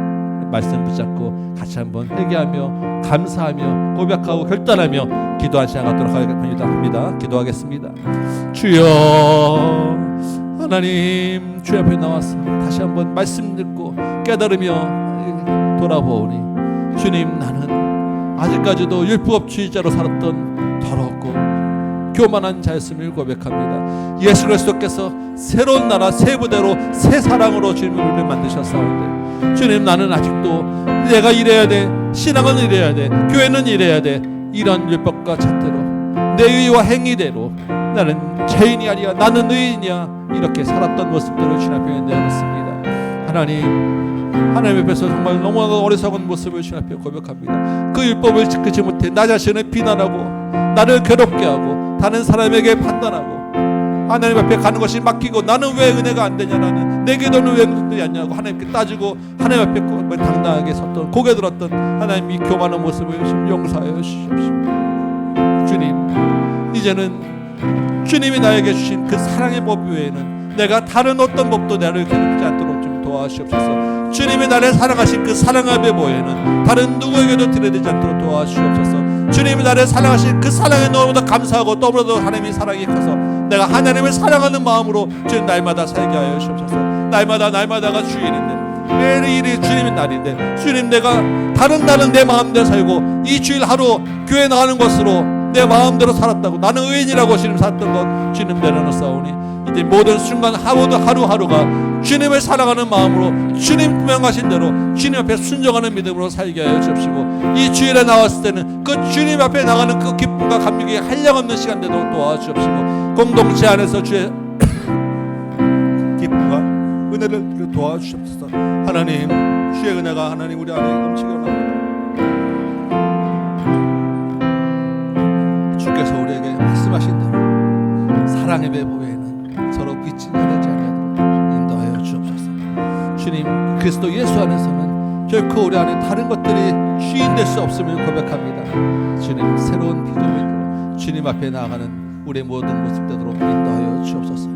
A: 말씀 붙잡고 같이 한번 회개하며 감사하며 고백하고 결단하며 기도한 시간 갖도록 합니다. 기도하겠습니다. 주여, 하나님 주 앞에 나와서 다시 한번 말씀 듣고 깨달으며 돌아보니 주님, 나는 아직까지도 율법주의자로 살았던 더럽고 교만한 자였음을 고백합니다. 예수 그리스도께서 새로운 나라 새 부대로 새 사랑으로 주님을 만드셨사온데 주님, 나는 아직도 내가 이래야 돼, 신앙은 이래야 돼, 교회는 이래야 돼, 이런 율법과 잣대로 내 의와 행위대로 나는 죄인이 아니야, 나는 의인이야, 이렇게 살았던 모습들을 주님 앞에 내어놓습니다. 하나님 앞에서 정말 너무나도 어리석은 모습을 주님 앞에 고백합니다. 그 율법을 지키지 못해 나 자신을 비난하고 나를 괴롭게 하고 다른 사람에게 판단하고 하나님 앞에 가는 것이 맡기고 나는 왜 은혜가 안 되냐라는 내 기도는 왜 응답되지 않냐고 하나님께 따지고 하나님 앞에 당당하게 섰던 고개 들었던 하나님 이 교만한 모습을 용서하여 주시옵시고 주님, 이제는 주님이 나에게 주신 그 사랑의 법 외에는 내가 다른 어떤 법도 나를 괴롭히지 않도록 좀 도와주시옵소서. 주님이 나를 사랑하신 그 사랑의 법 외에는 다른 누구에게도 드려되지 않도록 도와주시옵소서. 주님이 나를 사랑하신 그 사랑에 너무나 감사하고 더불어도 하나님의 사랑이 커서 내가 하나님을 사랑하는 마음으로 주님 날마다 살게 하여 주옵소서. 날마다가 주일인데 매일이 주님의 날인데 주님, 내가 다른 날은 내 마음대로 살고 이 주일 하루 교회 나가는 것으로 내 마음대로 살았다고 나는 의인이라고 주님 살았던 것 주님 내려놓사오니 이제 모든 순간 하루하루가 주님을 사랑하는 마음으로 주님 명하신 대로 주님 앞에 순종하는 믿음으로 살게 하여 주옵시고 이 주일에 나왔을 때는 그 주님 앞에 나가는 그 기쁨과 감격이 한량없는 시간 되도록 도와주옵시고 공동체 안에서 주의 기쁨과 은혜를 도와주옵소서. 하나님, 주의 은혜가 하나님 우리 안에 넘치게 원합니다. 주께서 우리에게 말씀하신 대로 사랑의 배 외에는 서로 빚진하지 아니하도록 인도하여 주옵소서. 주님, 그리스도 예수 안에서는 결코 우리 안에 다른 것들이 주인 될 수 없음을 고백합니다. 주님, 새로운 피조물로 주님 앞에 나아가는 우리의 모든 모습 되도록 인도하여 주옵소서.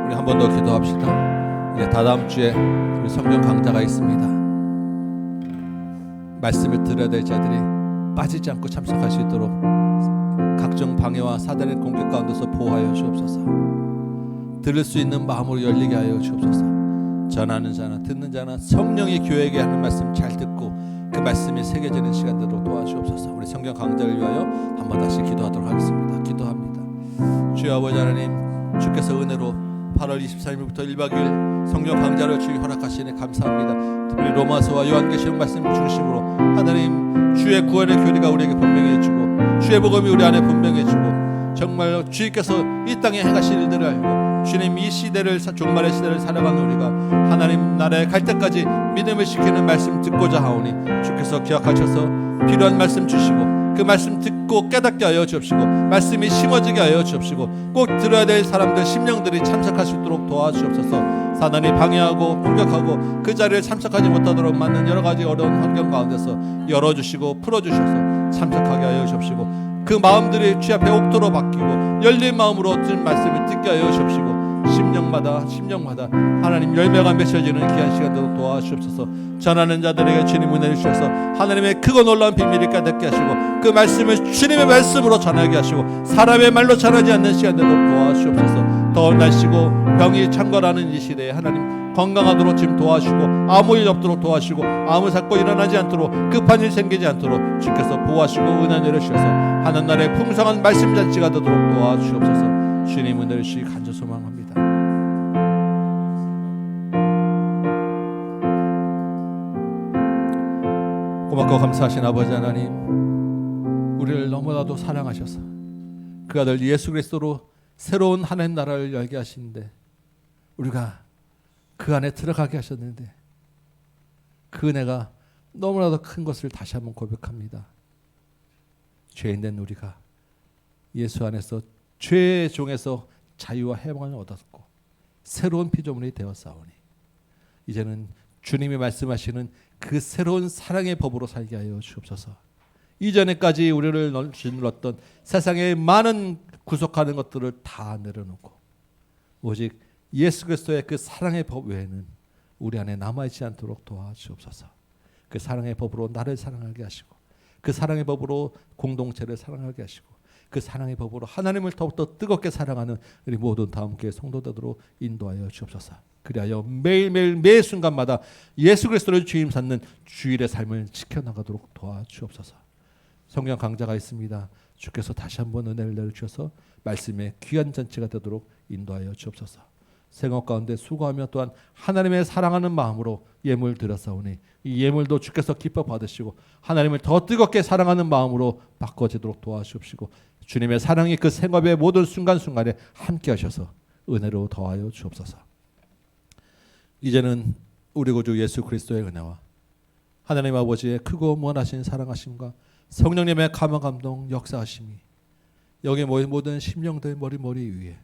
A: 우리 한 번 더 기도합시다. 이제 다다음 주에 우리 성경 강좌가 있습니다. 말씀을 들어야 될 자들이 빠지지 않고 참석할 수 있도록 각종 방해와 사단의 공격 가운데서 보호하여 주옵소서. 들을 수 있는 마음으로 열리게 하여 주옵소서. 전하는 자나 듣는 자나 성령이 교회에게 하는 말씀 잘 듣고 그 말씀이 새겨지는 시간대로 도와주옵소서. 우리 성경 강좌를 위하여 한번 다시 기도하도록 하겠습니다. 기도합니다. 주여 아버지 하나님, 주께서 은혜로 8월 23일부터 1박 2일 성경 강좌를 주님 허락하시니 감사합니다. 특별히 로마서와 요한계시록 말씀 중심으로 하나님 주의 구원의 교리가 우리에게 분명히 해주고 주의 복음이 우리 안에 분명해지고 정말 주께서 이 땅에 행하실 일들을 알고 주님 이 시대를 종말의 시대를 살아가는 우리가 하나님 나라에 갈 때까지 믿음을 지키는 말씀 듣고자 하오니 주께서 기억하셔서 필요한 말씀 주시고 그 말씀 듣고 깨닫게 하여 주옵시고 말씀이 심어지게 하여 주옵시고 꼭 들어야 될 사람들 심령들이 참석할 수 있도록 도와주옵소서. 사단이 방해하고 공격하고 그 자리에 참석하지 못하도록 맞는 여러 가지 어려운 환경 가운데서 열어주시고 풀어주셔서 참석하게 하여 주옵시고 그 마음들이 주 앞에 옥토로 바뀌고 열린 마음으로 든 말씀을 듣게 하여 주옵시고 심령마다 하나님 열매가 맺혀지는 귀한 시간도 도와주옵소서. 전하는 자들에게 주님 은혜를 주셔서 하나님의 크고 놀라운 비밀을 깨닫게 하시고 그 말씀을 주님의 말씀으로 전하게 하시고 사람의 말로 전하지 않는 시간들도 도와주옵소서. 더운 날씨고 병이 창궐하는 이 시대에 하나님 건강하도록 지금 도와주시고 아무 일 없도록 도와주시고 아무 사건 일어나지 않도록 급한 일 생기지 않도록 주께서 보호하시고 은혜 내려주셔서 하는 날에 풍성한 말씀 잔치가 되도록 도와주옵소서. 주님 은혜를 주시기 간절 소망합니다. 고맙고 감사하신 아버지 하나님, 우리를 너무나도 사랑하셔서 그 아들 예수 그리스도로 새로운 하나님 나라를 열게 하시는데 우리가 그 안에 들어가게 하셨는데 그 은혜가 너무나도 큰 것을 다시 한번 고백합니다. 죄인된 우리가 예수 안에서 죄의 종에서 자유와 해방을 얻었고 새로운 피조물이 되었사오니 이제는 주님이 말씀하시는 그 새로운 사랑의 법으로 살게 하여 주옵소서. 이전에까지 우리를 짓눌렀던 세상의 많은 구속하는 것들을 다 내려놓고 오직 예수 그리스도의 그 사랑의 법 외에는 우리 안에 남아있지 않도록 도와주옵소서. 그 사랑의 법으로 나를 사랑하게 하시고 그 사랑의 법으로 공동체를 사랑하게 하시고 그 사랑의 법으로 하나님을 더욱더 뜨겁게 사랑하는 우리 모든 다음교회 성도들로 인도하여 주옵소서. 그리하여 매일매일 매 순간마다 예수 그리스도를 주임 삼는 주일의 삶을 지켜나가도록 도와주옵소서. 성경 강좌가 있습니다. 주께서 다시 한번 은혜를 내려주셔서 말씀의 귀한 잔치가 되도록 인도하여 주옵소서. 생업 가운데 수고하며 또한 하나님의 사랑하는 마음으로 예물 드렸사오니 이 예물도 주께서 기뻐 받으시고 하나님을 더 뜨겁게 사랑하는 마음으로 바꿔지도록 도와주옵시고 주님의 사랑이 그 생업의 모든 순간순간에 함께 하셔서 은혜로 더하여 주옵소서. 이제는 우리 구주 예수 그리스도의 은혜와 하나님 아버지의 크고 무한하신 사랑하심과 성령님의 감화 감동 역사하심이 여기 모인 모든 심령들 머리 위에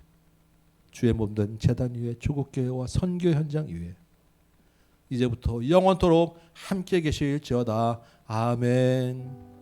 A: 주의 몸된 제단 위에 조국교회와 선교 현장 위에 이제부터 영원토록 함께 계실지어다. 아멘.